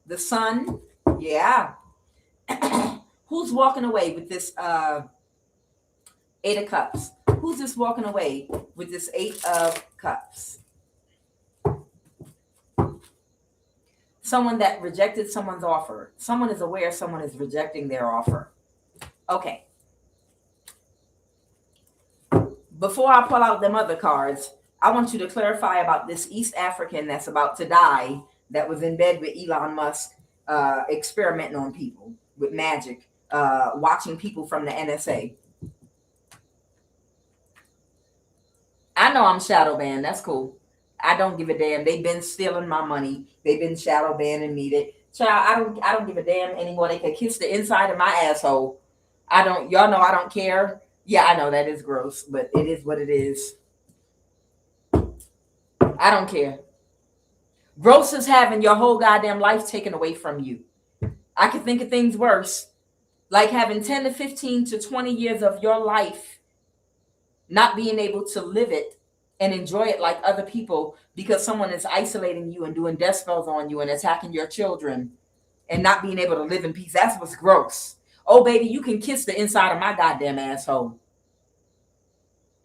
The Sun, yeah. Who's walking away with this 8 of Cups? Who's just walking away with this 8 of Cups? Someone that rejected someone's offer. Someone is aware someone is rejecting their offer. Okay. Before I pull out them other cards, I want you to clarify about this East African that's about to die that was in bed with Elon Musk, experimenting on people with magic, watching people from the NSA. I know I'm shadow banned. That's cool. I don't give a damn. They've been stealing my money. They've been shadow banning me. Child, I don't give a damn anymore. They could kiss the inside of my asshole. Y'all know I don't care. Yeah, I know that is gross, but it is what it is. I don't care. Gross is having your whole goddamn life taken away from you. I could think of things worse, like having 10 to 15 to 20 years of your life not being able to live it and enjoy it like other people because someone is isolating you and doing death spells on you and attacking your children. and not being able to live in peace. That's what's gross. Oh, baby, you can kiss the inside of my goddamn asshole.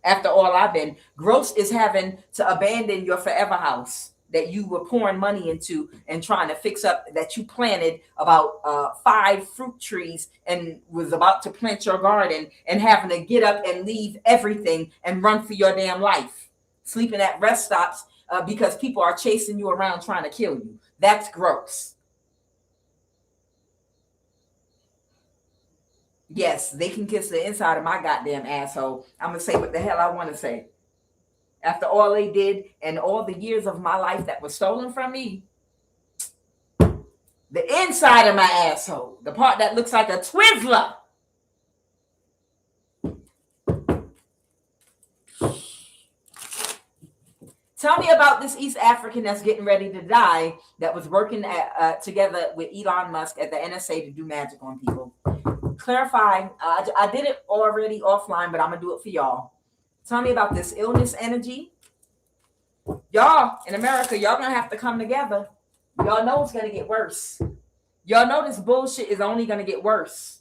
After all I've been, gross is having to abandon your forever house that you were pouring money into and trying to fix up, that you planted about 5 fruit trees and was about to plant your garden, and having to get up and leave everything and run for your damn life. Sleeping at rest stops because people are chasing you around trying to kill you. That's gross. Yes, they can kiss the inside of my goddamn asshole. I'm going to say what the hell I want to say. After all they did and all the years of my life that was stolen from me, the inside of my asshole, the part that looks like a Twizzler. Tell me about this East African that's getting ready to die that was working together with Elon Musk at the NSA to do magic on people. Clarify, I did it already offline, but I'm going to do it for y'all. Tell me about this illness energy. Y'all, in America, y'all going to have to come together. Y'all know it's going to get worse. Y'all know this bullshit is only going to get worse.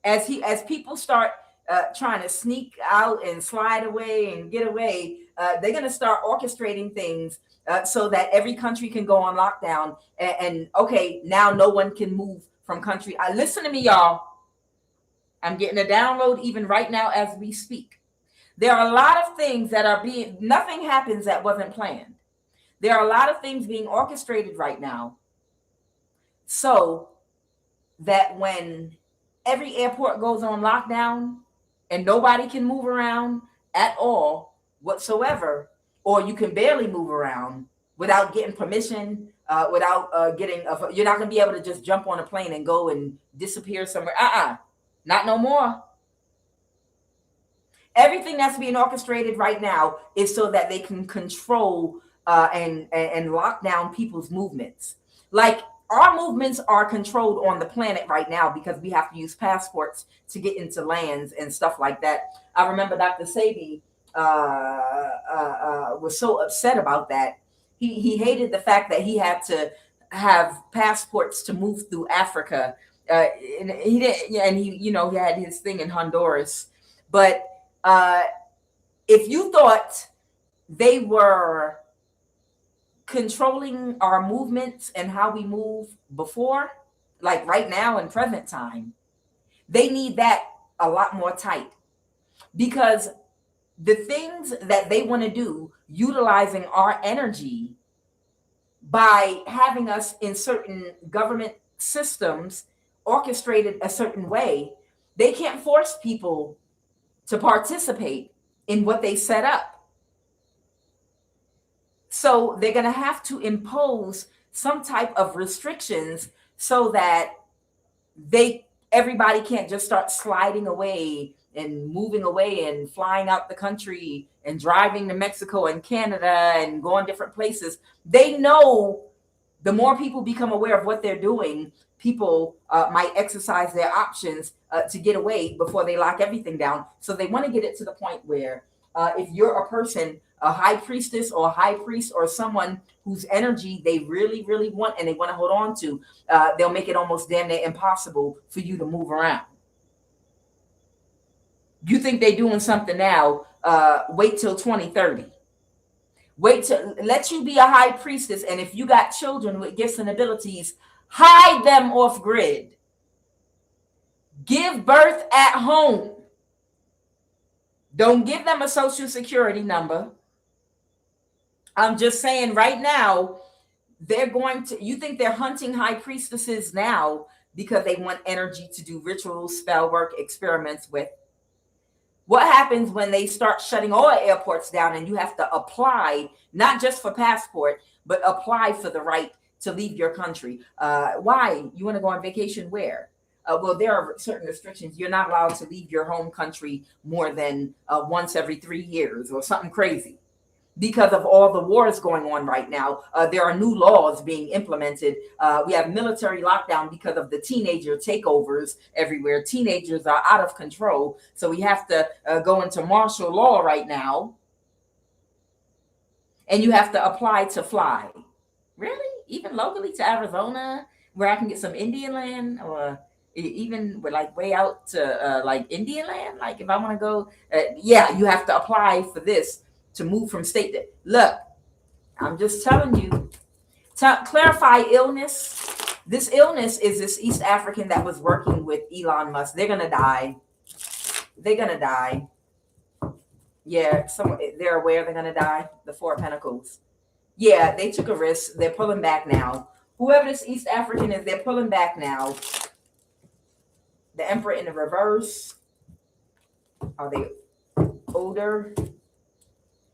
As people start trying to sneak out and slide away and get away, they're going to start orchestrating things so that every country can go on lockdown. And okay, now no one can move from country. Listen to me, y'all. I'm getting a download even right now as we speak. There are a lot of things that are nothing happens that wasn't planned. There are a lot of things being orchestrated right now so that when every airport goes on lockdown and nobody can move around at all whatsoever, or you can barely move around without getting permission, without you're not going to be able to just jump on a plane and go and disappear somewhere. Not no more. Everything that's being orchestrated right now is so that they can control and lock down people's movements. Like, our movements are controlled on the planet right now because we have to use passports to get into lands and stuff like that. I remember Dr. Sebi was so upset about that. He hated the fact that he had to have passports to move through Africa. And he didn't, and he had his thing in Honduras. But if you thought they were controlling our movements and how we move before, like right now in present time, they need that a lot more tight, because the things that they want to do utilizing our energy by having us in certain government systems orchestrated a certain way, they can't force people to participate in what they set up. So they're going to have to impose some type of restrictions so that everybody can't just start sliding away and moving away and flying out the country and driving to Mexico and Canada and going different places. They know the more people become aware of what they're doing, people might exercise their options to get away before they lock everything down. So they want to get it to the point where if you're a person, a high priestess or a high priest or someone whose energy they really, really want and they want to hold on to, they'll make it almost damn near impossible for you to move around. You think they're doing something now, wait till 2030. Wait to let you be a high priestess, and if you got children with gifts and abilities, hide them off grid. Give birth at home. Don't give them a social security number. I'm just saying right now, you think they're hunting high priestesses now because they want energy to do rituals, spell work, experiments with. What happens when they start shutting all airports down and you have to apply, not just for passport, but apply for the right to leave your country? Why? You want to go on vacation where? Well, there are certain restrictions. You're not allowed to leave your home country more than once every 3 years or something crazy. Because of all the wars going on right now, there are new laws being implemented. We have military lockdown because of the teenager takeovers everywhere. Teenagers are out of control. So we have to go into martial law right now. And you have to apply to fly. Really? Even locally to Arizona? where I can get some Indian land, or even with like way out to like Indian land. Like if I want to go, yeah, you have to apply for this to move from state to. Look, I'm just telling you. Clarify illness. This illness is this East African that was working with Elon Musk. They're gonna die. They're gonna die. Yeah, they're aware they're gonna die. The Four of Pentacles. Yeah, they took a risk. They're pulling back now. Whoever this East African is, they're pulling back now. The Emperor in the reverse. Are they older?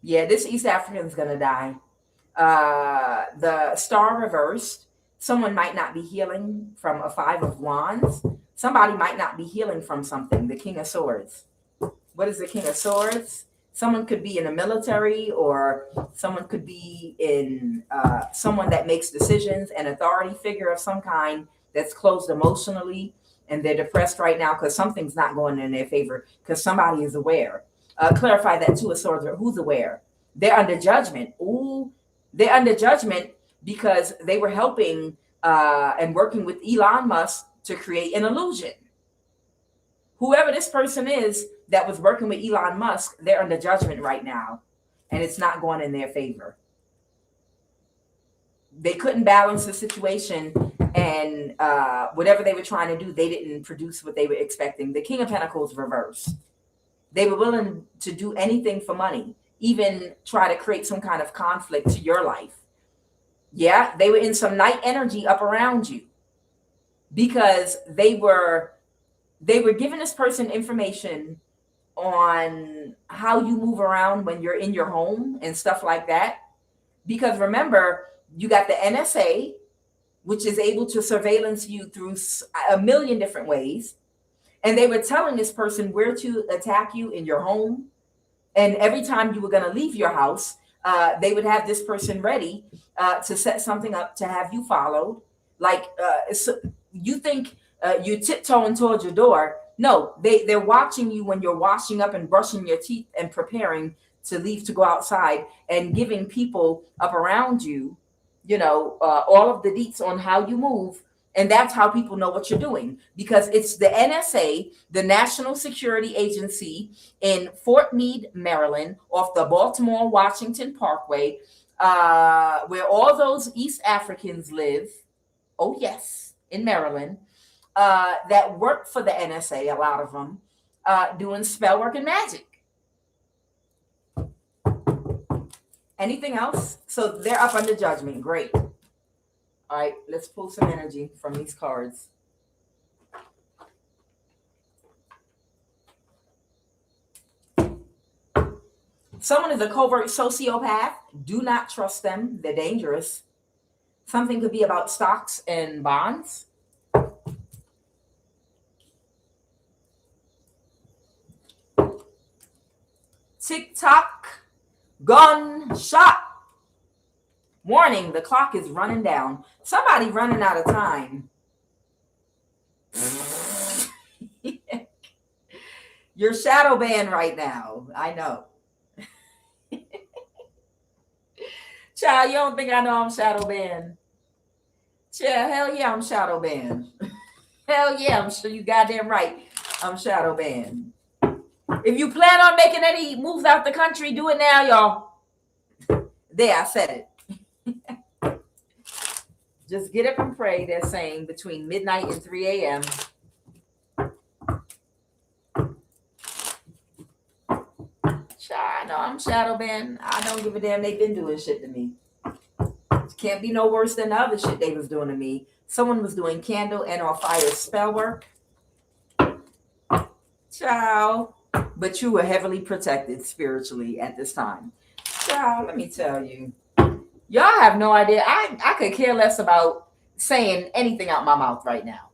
Yeah, this East African is gonna die. The Star reversed. Someone might not be healing from a Five of Wands. Somebody might not be healing from something. The King of Swords. What is the King of Swords? Someone could be in the military, or someone could be in someone that makes decisions, an authority figure of some kind that's closed emotionally, and they're depressed right now because something's not going in their favor because somebody is aware. Clarify that Two of Swords. Who's aware? They're under judgment. Ooh, they're under judgment because they were helping and working with Elon Musk to create an illusion. Whoever this person is that was working with Elon Musk, they're under judgment right now, and it's not going in their favor. They couldn't balance the situation, and whatever they were trying to do, they didn't produce what they were expecting. The King of Pentacles reversed. They were willing to do anything for money, even try to create some kind of conflict to your life. Yeah, they were in some night energy up around you because they were giving this person information on how you move around when you're in your home and stuff like that. Because remember, you got the NSA, which is able to surveillance you through a million different ways. And they were telling this person where to attack you in your home. And every time you were going to leave your house, they would have this person ready to set something up to have you followed. Like so you think you're tiptoeing towards your door. No, they're watching you when you're washing up and brushing your teeth and preparing to leave to go outside, and giving people up around you, all of the deets on how you move. And that's how people know what you're doing, because it's the NSA, the National Security Agency in Fort Meade, Maryland, off the Baltimore-Washington Parkway, where all those East Africans live. Oh, yes, in Maryland, that work for the NSA, a lot of them, doing spell work and magic. Anything else? So they're up under judgment. Great. All right, let's pull some energy from these cards. Someone is a covert sociopath. Do not trust them. They're dangerous. Something could be about stocks and bonds. Tick-tock, gunshot. Warning, the clock is running down. Somebody running out of time. You're shadow banned right now. I know. Child, you don't think I know I'm shadow banned? Child, hell yeah, I'm shadow banned. Hell yeah, I'm sure you goddamn right. I'm shadow banned. If you plan on making any moves out the country, do it now, y'all. There, I said it. Just get up and pray, they're saying, between midnight and 3 a.m. I know I'm shadow banned. I don't give a damn. They've been doing shit to me. Can't be no worse than the other shit they was doing to me. Someone was doing candle and or fire spell work. Ciao. But you were heavily protected spiritually at this time. Ciao, let me tell you. Y'all have no idea. I could care less about saying anything out my mouth right now.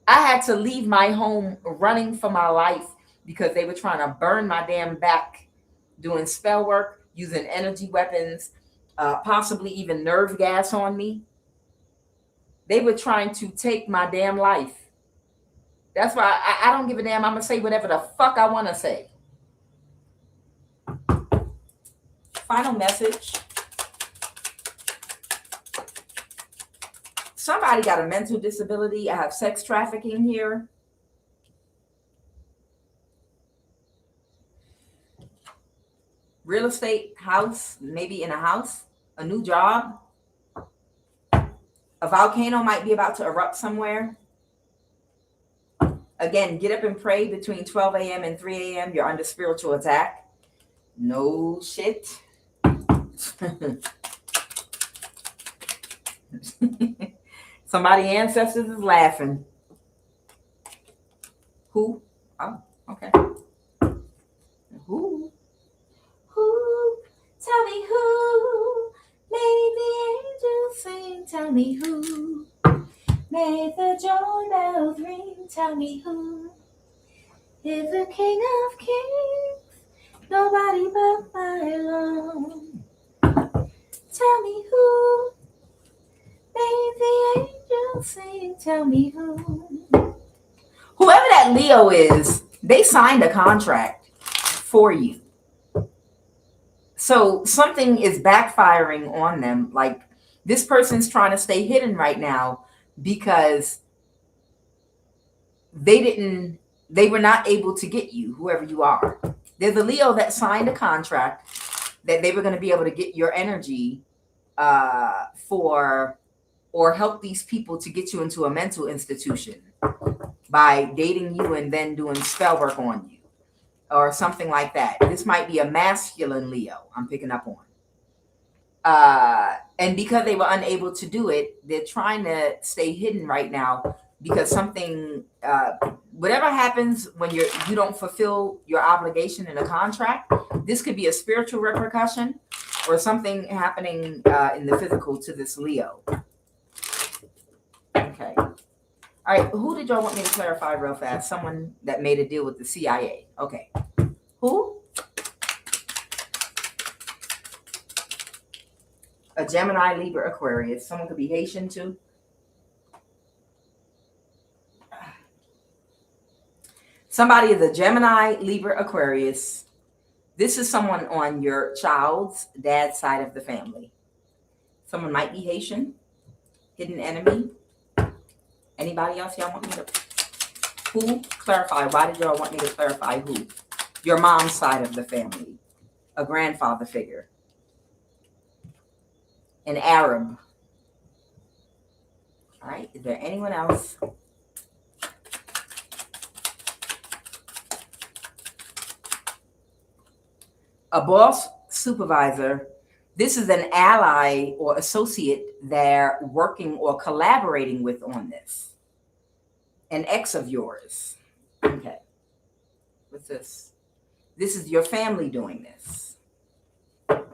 I had to leave my home running for my life because they were trying to burn my damn back, doing spell work, using energy weapons, possibly even nerve gas on me. They were trying to take my damn life. That's why I don't give a damn. I'm going to say whatever the fuck I want to say. Final message. Somebody got a mental disability. I have sex trafficking here. Real estate, house, maybe in a house, a new job. A volcano might be about to erupt somewhere. Again, get up and pray between 12 a.m. and 3 a.m. You're under spiritual attack. No shit. Somebody ancestors is laughing. Who? Oh, okay. Who? Who? Tell me who made the angels sing. Tell me who made the joy bells ring. Tell me who is the King of Kings. Nobody but my Lord. Tell me who made the angels sing. Tell me who. Whoever that Leo is, they signed a contract for you. So something is backfiring on them. Like this person's trying to stay hidden right now because they were not able to get you, whoever you are. There's a Leo that signed a contract that they were going to be able to get your energy for, or help these people to get you into a mental institution by dating you and then doing spell work on you or something like that. This might be a masculine Leo I'm picking up on. And because they were unable to do it, they're trying to stay hidden right now because something, whatever happens when you don't fulfill your obligation in a contract, this could be a spiritual repercussion or something happening in the physical to this Leo. Okay. All right, who did y'all want me to clarify real fast? Someone that made a deal with the CIA. Okay. Who? A Gemini, Libra, Aquarius. Someone could be Haitian too. Somebody is a Gemini, Libra, Aquarius. This is someone on your child's dad's side of the family. Someone might be Haitian, hidden enemy. Anybody else y'all want me to? Who? Clarify. Why did y'all want me to clarify who? Your mom's side of the family. A grandfather figure. An Arab. All right. Is there anyone else? A boss, supervisor. This is an ally or associate they're working or collaborating with on this. An ex of yours. Okay. What's this? This is your family doing this.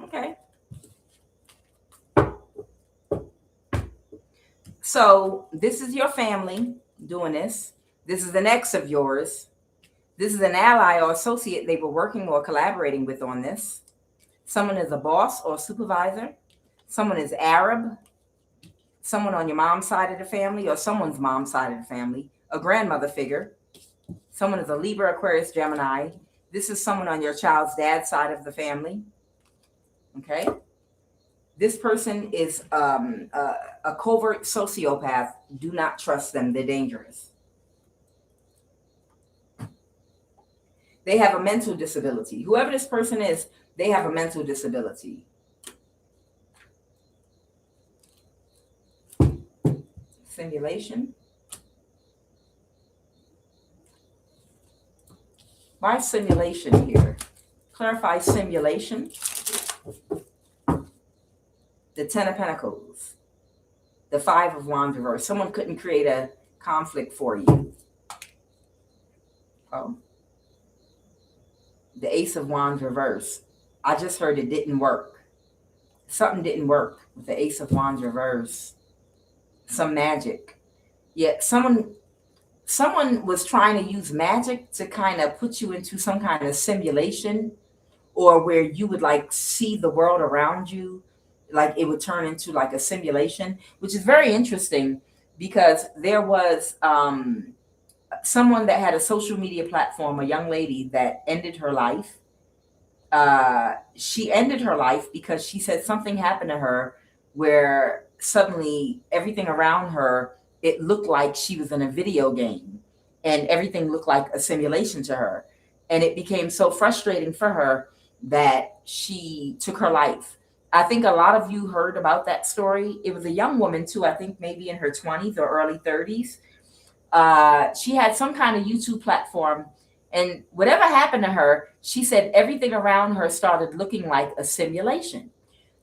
Okay. So this is your family doing this. This is an ex of yours. This is an ally or associate they were working or collaborating with on this. Someone is a boss or supervisor. Someone is Arab. Someone on your mom's side of the family or someone's mom's side of the family. A grandmother figure. Someone is a Libra, Aquarius, Gemini. This is someone on your child's dad's side of the family. Okay. This person is a covert sociopath. Do not trust them. They're dangerous. They have a mental disability. Whoever this person is, they have a mental disability. Simulation. Why simulation here? Clarify simulation. The 10 of Pentacles. The 5 of Wands reverse. Someone couldn't create a conflict for you. Oh. The Ace of Wands reverse. I just heard it didn't work. Something didn't work with the Ace of Wands reverse. Some magic. Yeah, someone was trying to use magic to kind of put you into some kind of simulation, or where you would like see the world around you, like it would turn into like a simulation, which is very interesting because there was someone that had a social media platform, a young lady that ended her life. She ended her life because she said something happened to her where suddenly everything around her, it looked like she was in a video game, and everything looked like a simulation to her. And it became so frustrating for her that she took her life. I think a lot of you heard about that story. It was a young woman too, I think maybe in her 20s or early 30s. She had some kind of YouTube platform, and whatever happened to her, she said everything around her started looking like a simulation.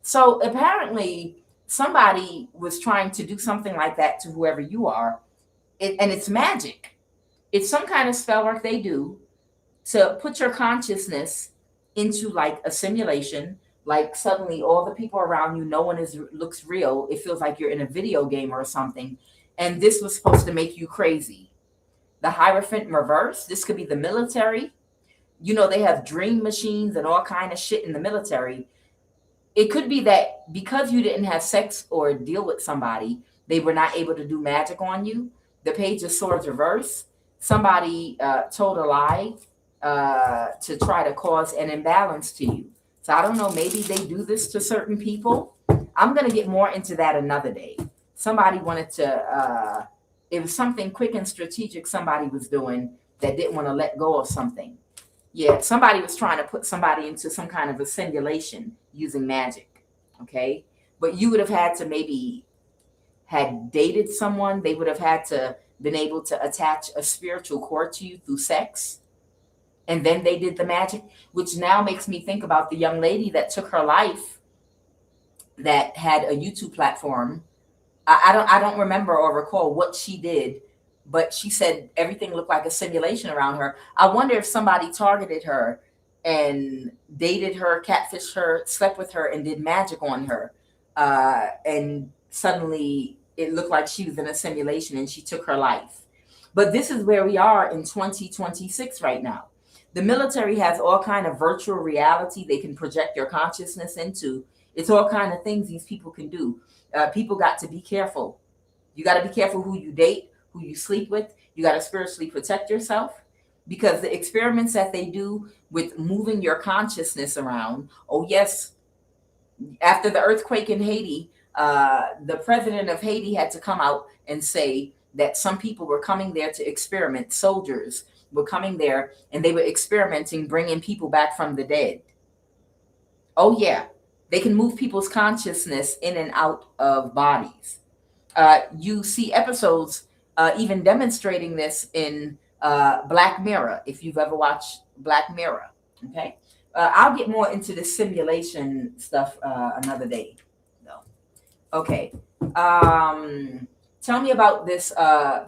So apparently, somebody was trying to do something like that to whoever you are, and it's magic. It's some kind of spell work they do to put your consciousness into like a simulation. Like suddenly, all the people around you, no one is looks real. It feels like you're in a video game or something. And this was supposed to make you crazy. The Hierophant reverse. This could be the military. You know, they have dream machines and all kind of shit in the military. It could be that because you didn't have sex or deal with somebody, they were not able to do magic on you. The Page of Swords reverse. Somebody told a lie to try to cause an imbalance to you. So I don't know, maybe they do this to certain people. I'm going to get more into that another day. Somebody wanted to, it was something quick and strategic somebody was doing that didn't want to let go of something. Yeah, somebody was trying to put somebody into some kind of a simulation using magic. Okay. But you would have had to maybe had dated someone, they would have had to been able to attach a spiritual cord to you through sex. And then they did the magic, which now makes me think about the young lady that took her life that had a YouTube platform. I don't remember or recall what she did, but she said everything looked like a simulation around her. I wonder if somebody targeted her and dated her, catfished her, slept with her, and did magic on her. And suddenly it looked like she was in a simulation and she took her life. But this is where we are in 2026 right now. The military has all kind of virtual reality they can project your consciousness into. It's all kind of things these people can do. People got to be careful. You got to be careful who you date, who you sleep with. You got to spiritually protect yourself, because the experiments that they do with moving your consciousness around. Oh yes, after the earthquake in Haiti, the president of Haiti had to come out and say that some people were coming there to experiment. Soldiers were coming there and they were experimenting, bringing people back from the dead. Oh yeah, they can move people's consciousness in and out of bodies. You see episodes even demonstrating this in Black Mirror, if you've ever watched Black Mirror. Okay. I'll get more into the simulation stuff another day, though. Okay. Tell me about this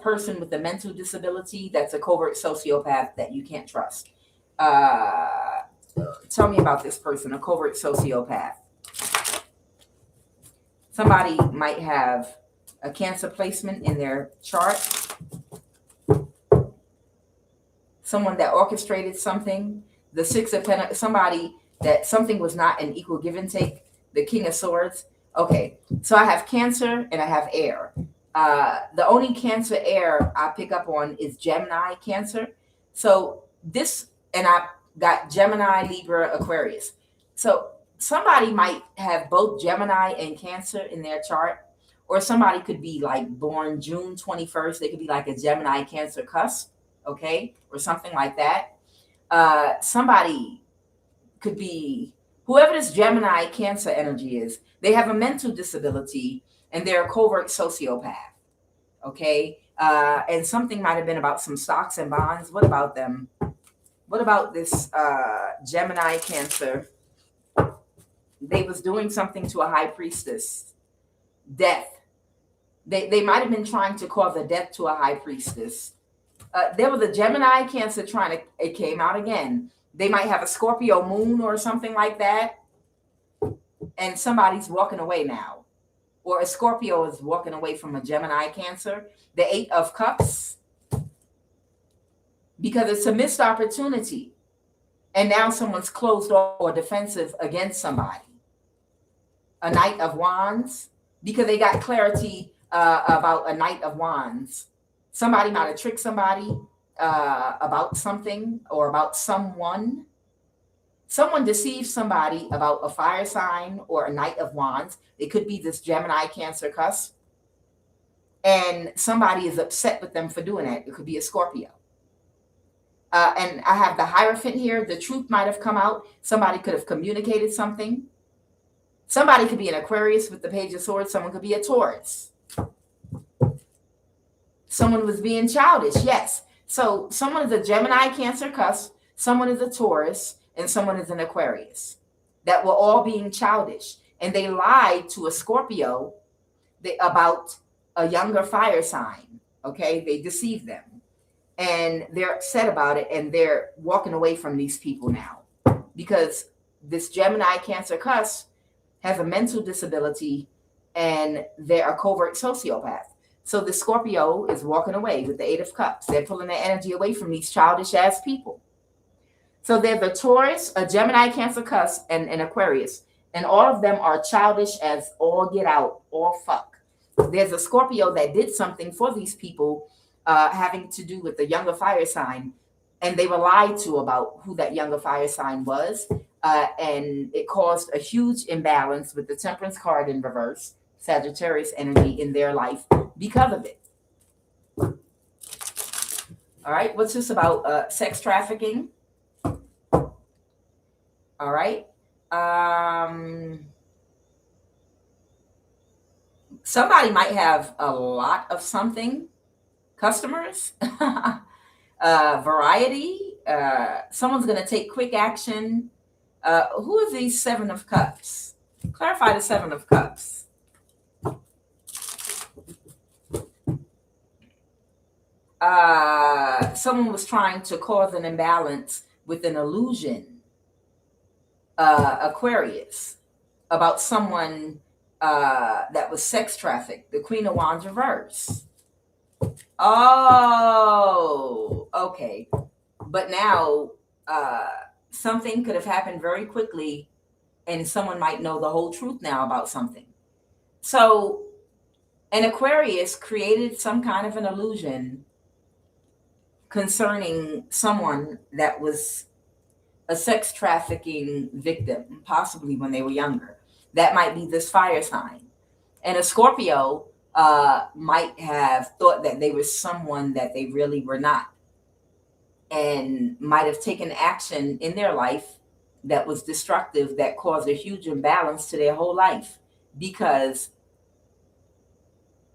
person with a mental disability that's a covert sociopath that you can't trust. Tell me about this person, a covert sociopath. Somebody might have a cancer placement in their chart. Someone that orchestrated something. The Six of Pentacles, somebody that something was not an equal give and take. The King of Swords. Okay, so I have Cancer and I have Air. The only Cancer air I pick up on is Gemini Cancer. So this, and I got Gemini, Libra, Aquarius. So somebody might have both Gemini and Cancer in their chart, or somebody could be like born June 21st. They could be like a Gemini Cancer cusp, okay, or something like that. Somebody could be, whoever this Gemini Cancer energy is, they have a mental disability and they're a covert sociopath. Okay. And something might have been about some stocks and bonds. What about them? What about this Gemini Cancer? They was doing something to a high priestess. Death. They might have been trying to cause a death to a high priestess. There was a Gemini Cancer trying to, it came out again. They might have a Scorpio moon or something like that. And somebody's walking away now. Or a Scorpio is walking away from a Gemini Cancer. The Eight of Cups. Because it's a missed opportunity. And now someone's closed off or defensive against somebody. A Knight of Wands. Because they got clarity about a Knight of Wands. Somebody might have tricked somebody about something or about someone. Someone deceives somebody about a fire sign or a Knight of Wands. It could be this Gemini, Cancer, cusp, and somebody is upset with them for doing that. It could be a Scorpio. And I have the Hierophant here. The truth might have come out. Somebody could have communicated something. Somebody could be an Aquarius with the Page of Swords. Someone could be a Taurus. Someone was being childish, yes. So someone is a Gemini, Cancer, cusp. Someone is a Taurus, and someone is an Aquarius. That were all being childish. And they lied to a Scorpio about a younger fire sign. Okay, they deceived them. And they're upset about it, and they're walking away from these people now. Because this Gemini, Cancer, cusp has a mental disability, and they're a covert sociopath. So the Scorpio is walking away with the Eight of Cups. They're pulling their energy away from these childish ass people. So they're the Taurus, a Gemini, Cancer, cusp, and an Aquarius. And all of them are childish as all get out, all fuck. There's a Scorpio that did something for these people having to do with the younger fire sign. And they were lied to about who that younger fire sign was. And it caused a huge imbalance with the Temperance card in reverse, Sagittarius energy in their life because of it. All right, what's this about? Sex trafficking. All right. Somebody might have a lot of something. Customers. Variety. Someone's going to take quick action. Who are these Seven of Cups? Clarify the Seven of Cups. Someone was trying to cause an imbalance with an illusion. Aquarius, about someone that was sex trafficked. The Queen of Wands reverse. Oh, okay. But now something could have happened very quickly, and someone might know the whole truth now about something. So an Aquarius created some kind of an illusion concerning someone that was a sex trafficking victim, possibly when they were younger. That might be this fire sign. And a Scorpio might have thought that they were someone that they really were not, and might have taken action in their life that was destructive, that caused a huge imbalance to their whole life, because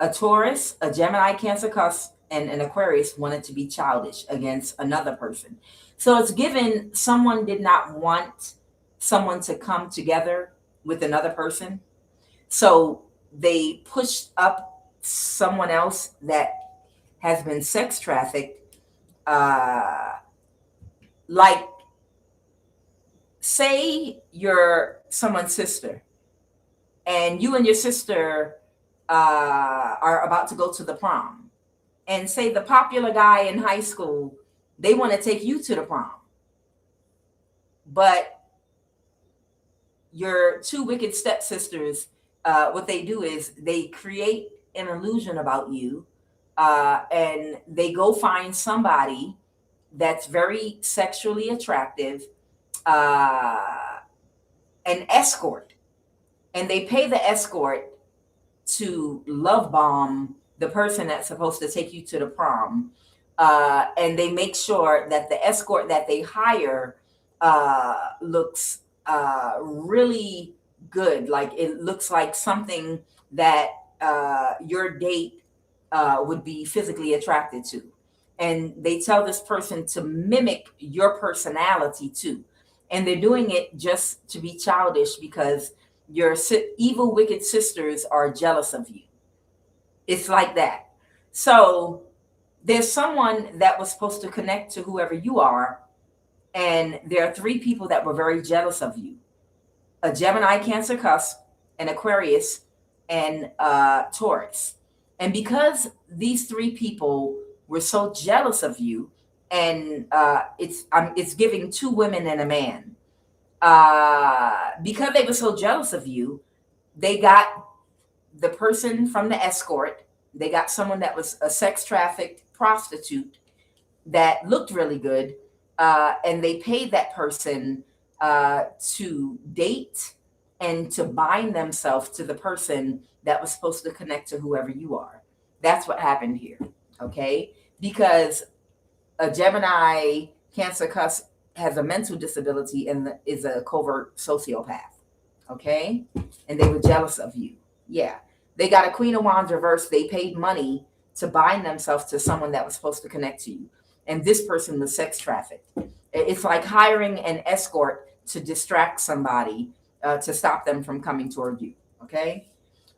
a Taurus, a Gemini, Cancer, cusp, and an Aquarius wanted to be childish against another person. So it's given someone did not want someone to come together with another person. So they pushed up someone else that has been sex trafficked. Like, say you're someone's sister, and you and your sister are about to go to the prom. And say the popular guy in high school, they want to take you to the prom. But your two wicked stepsisters, what they do is they create an illusion about you, and they go find somebody that's very sexually attractive, an escort. And they pay the escort to love bomb the person that's supposed to take you to the prom. And they make sure that the escort that they hire looks really good. Like, it looks like something that your date would be physically attracted to. And they tell this person to mimic your personality too. And they're doing it just to be childish because your evil, wicked sisters are jealous of you. It's like that. So there's someone that was supposed to connect to whoever you are, and there are three people that were very jealous of you: a Gemini, Cancer, cusp, an Aquarius, and Taurus. And because these three people were so jealous of you, and it's giving two women and a man. Because they were so jealous of you, they got the person from the escort. They got someone that was a sex trafficked prostitute that looked really good, and they paid that person to date and to bind themselves to the person that was supposed to connect to whoever you are. That's what happened here. Okay. Because a Gemini Cancer cusp has a mental disability and is a covert sociopath. Okay. And they were jealous of you. Yeah. They got a Queen of Wands reversed. They paid money to bind themselves to someone that was supposed to connect to you. And this person was sex trafficked. It's like hiring an escort to distract somebody to stop them from coming toward you. Okay.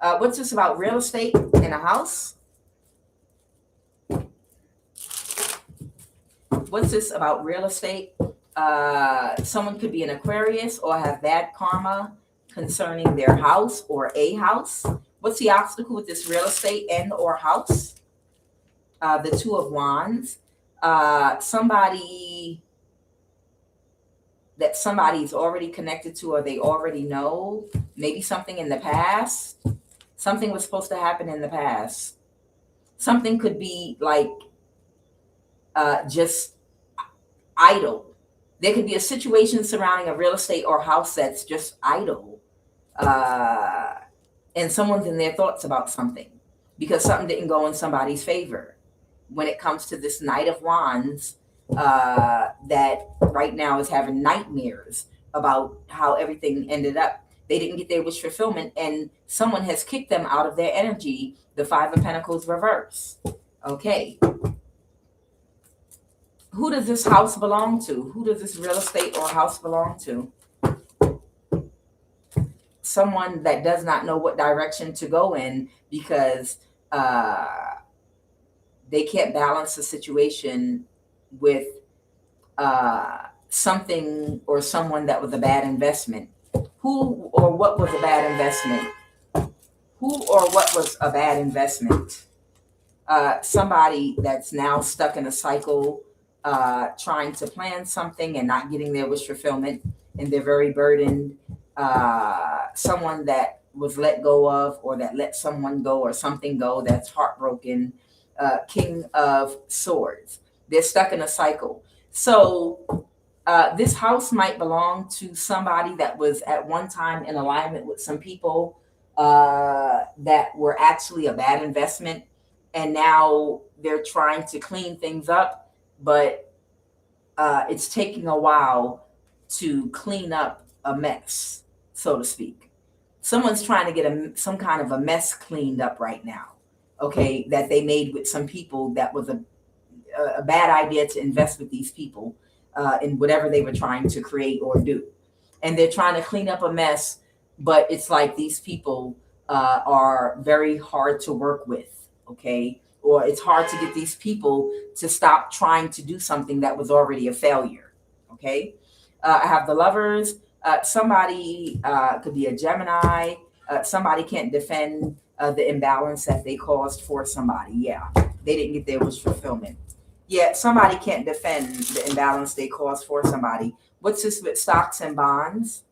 What's this about real estate in a house? What's this about real estate? Someone could be an Aquarius or have bad karma concerning their house or a house. What's the obstacle with this real estate and or house? The Two of Wands. Somebody that somebody's already connected to or they already know. Maybe something in the past. Something was supposed to happen in the past. Something could be like just idle. There could be a situation surrounding a real estate or house that's just idle. And someone's in their thoughts about something because something didn't go in somebody's favor. When it comes to this Knight of Wands, that right now is having nightmares about how everything ended up. They didn't get their wish fulfillment and someone has kicked them out of their energy. The Five of Pentacles reverse. Okay. Who does this house belong to? Who does this real estate or house belong to? Someone that does not know what direction to go in because they can't balance the situation with something or someone that was a bad investment. Who or what was a bad investment? Who or what was a bad investment? Somebody that's now stuck in a cycle, trying to plan something and not getting their wish fulfillment, and they're very burdened. Someone that was let go of or that let someone go or something go that's heartbroken. King of Swords. They're stuck in a cycle. So this house might belong to somebody that was at one time in alignment with some people that were actually a bad investment. And now they're trying to clean things up, but it's taking a while to clean up a mess, so to speak. Someone's trying to get some kind of a mess cleaned up right now. Okay, that they made with some people that was a bad idea to invest with these people in whatever they were trying to create or do. And they're trying to clean up a mess, but it's like these people are very hard to work with, okay? Or it's hard to get these people to stop trying to do something that was already a failure, okay? I have the Lovers. Somebody could be a Gemini. Somebody can't defend the imbalance that they caused for somebody. Yeah, they didn't get their wish fulfillment. Yeah, somebody can't defend the imbalance they caused for somebody. What's this with stocks and bonds?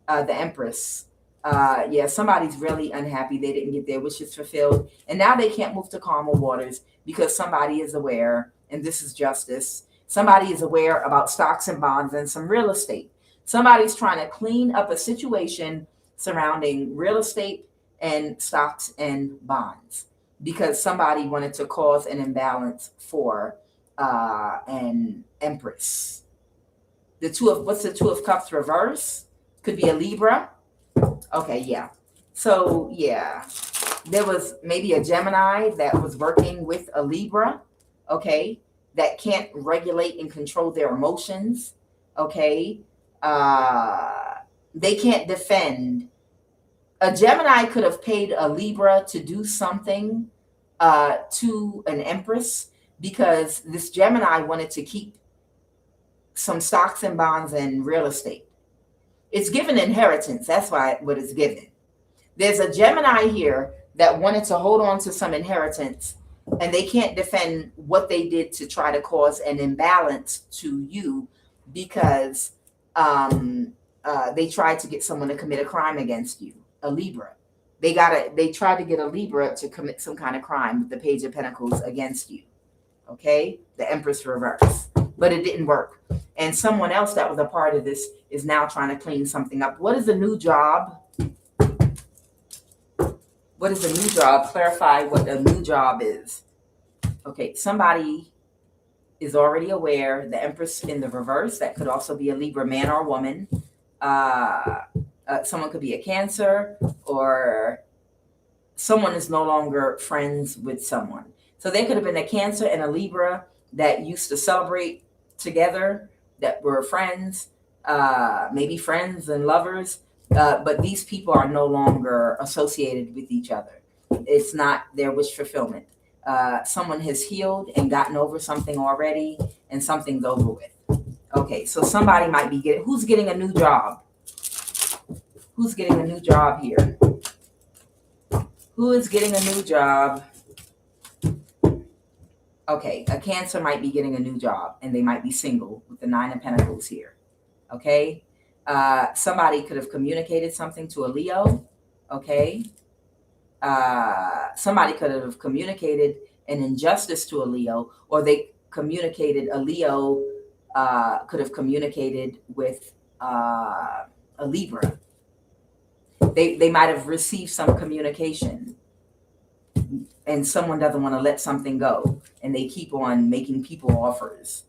The Empress. Yeah, somebody's really unhappy. They didn't get their wishes fulfilled. And now they can't move to calmer waters because somebody is aware, and this is justice. Somebody is aware about stocks and bonds and some real estate. Somebody's trying to clean up a situation surrounding real estate and stocks and bonds because somebody wanted to cause an imbalance for an Empress. What's the Two of Cups reverse? Could be a Libra. Okay, yeah. So yeah, there was maybe a Gemini that was working with a Libra, okay, that can't regulate and control their emotions, okay. They can't defend. A Gemini could have paid a Libra to do something to an Empress because this Gemini wanted to keep some stocks and bonds and real estate. It's given inheritance. That's what it's given. There's a Gemini here that wanted to hold on to some inheritance, and they can't defend what they did to try to cause an imbalance to you because they tried to get someone to commit a crime against you. A Libra. They tried to get a Libra to commit some kind of crime with the Page of Pentacles against you. Okay? The Empress reverse. but it didn't work. And someone else that was a part of this is now trying to clean something up. What is a new job? What is a new job? Clarify what a new job is. Okay, somebody is already aware. The Empress in the reverse, that could also be a Libra man or woman. Someone could be a Cancer, or someone is no longer friends with someone. So they could have been a Cancer and a Libra that used to celebrate together, that were friends, maybe friends and lovers, but these people are no longer associated with each other. It's not their wish fulfillment. Someone has healed and gotten over something already, and something's over with. Okay, so somebody might be who's getting a new job? Who's getting a new job here? Who is getting a new job? Okay, a Cancer might be getting a new job, and they might be single with the 9 of Pentacles here. Okay, somebody could have communicated something to a Leo. Okay, somebody could have communicated an injustice to a Leo, or they communicated, a Leo could have communicated with a Libra. They might have received some communication, and someone doesn't want to let something go, and they keep on making people offers.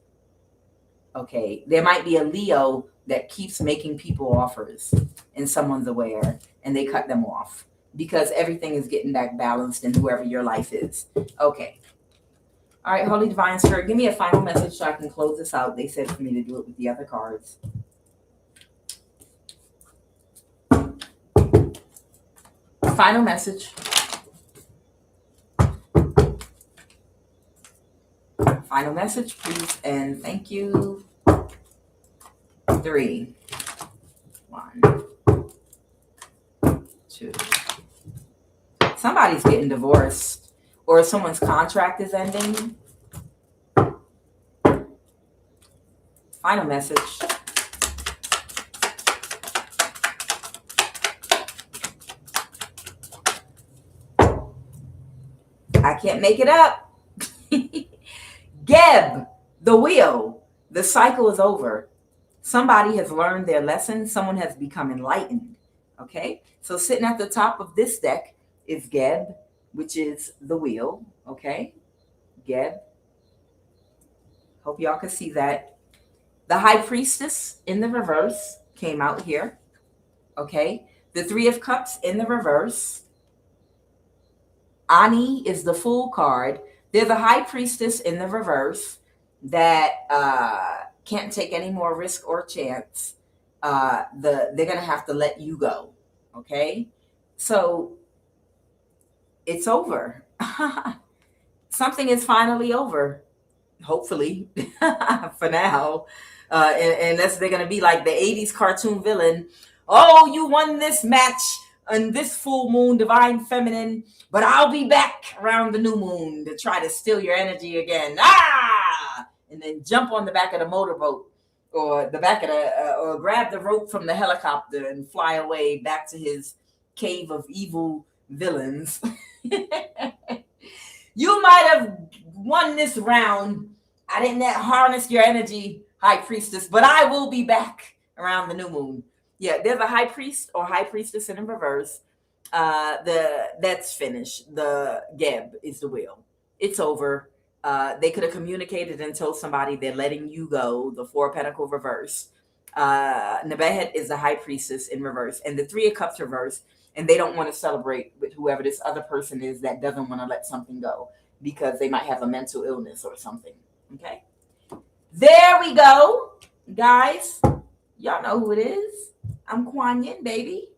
Okay, there might be a Leo that keeps making people offers, and someone's aware, and they cut them off because everything is getting back balanced in whoever your life is. Okay. All right, Holy Divine Spirit, give me a final message so I can close this out. They said for me to do it with the other cards. Final message. Final message, please, and thank you. 3, 1, 2. Somebody's getting divorced, or someone's contract is ending. Final message. I can't make it up. Geb, the wheel. The cycle is over. Somebody has learned their lesson. Someone has become enlightened. Okay, so sitting at the top of this deck is Geb, which is the wheel. Okay, Geb. Hope y'all can see that. The High Priestess in the reverse came out here. Okay, the 3 of Cups in the reverse. Ani is the Fool card. There's a High Priestess in the reverse that can't take any more risk or chance. They're going to have to let you go. Okay, so it's over. Something is finally over, hopefully, for now. Unless they're going to be like the 80s cartoon villain. Oh, you won this match on this full moon, divine feminine, but I'll be back around the new moon to try to steal your energy again. And then jump on the back of the motorboat, or the back of or grab the rope from the helicopter and fly away back to his cave of evil villains. You might have won this round. I didn't harness your energy, High Priestess, but I will be back around the new moon. Yeah, there's a High Priest or High Priestess in reverse. That's finished. The Geb is the wheel. It's over. They could have communicated and told somebody they're letting you go. The 4 of Pentacles reverse. Nebehet is the High Priestess in reverse, and the 3 of Cups reverse. And they don't want to celebrate with whoever this other person is that doesn't want to let something go because they might have a mental illness or something. Okay, there we go, guys. Y'all know who it is. I'm Kuan Yin, baby.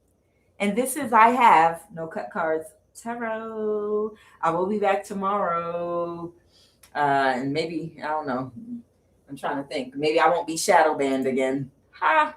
And this is I Have No Cut Cards Tarot. I will be back tomorrow. And maybe, I don't know. I'm trying to think. Maybe I won't be shadow banned again. Ha!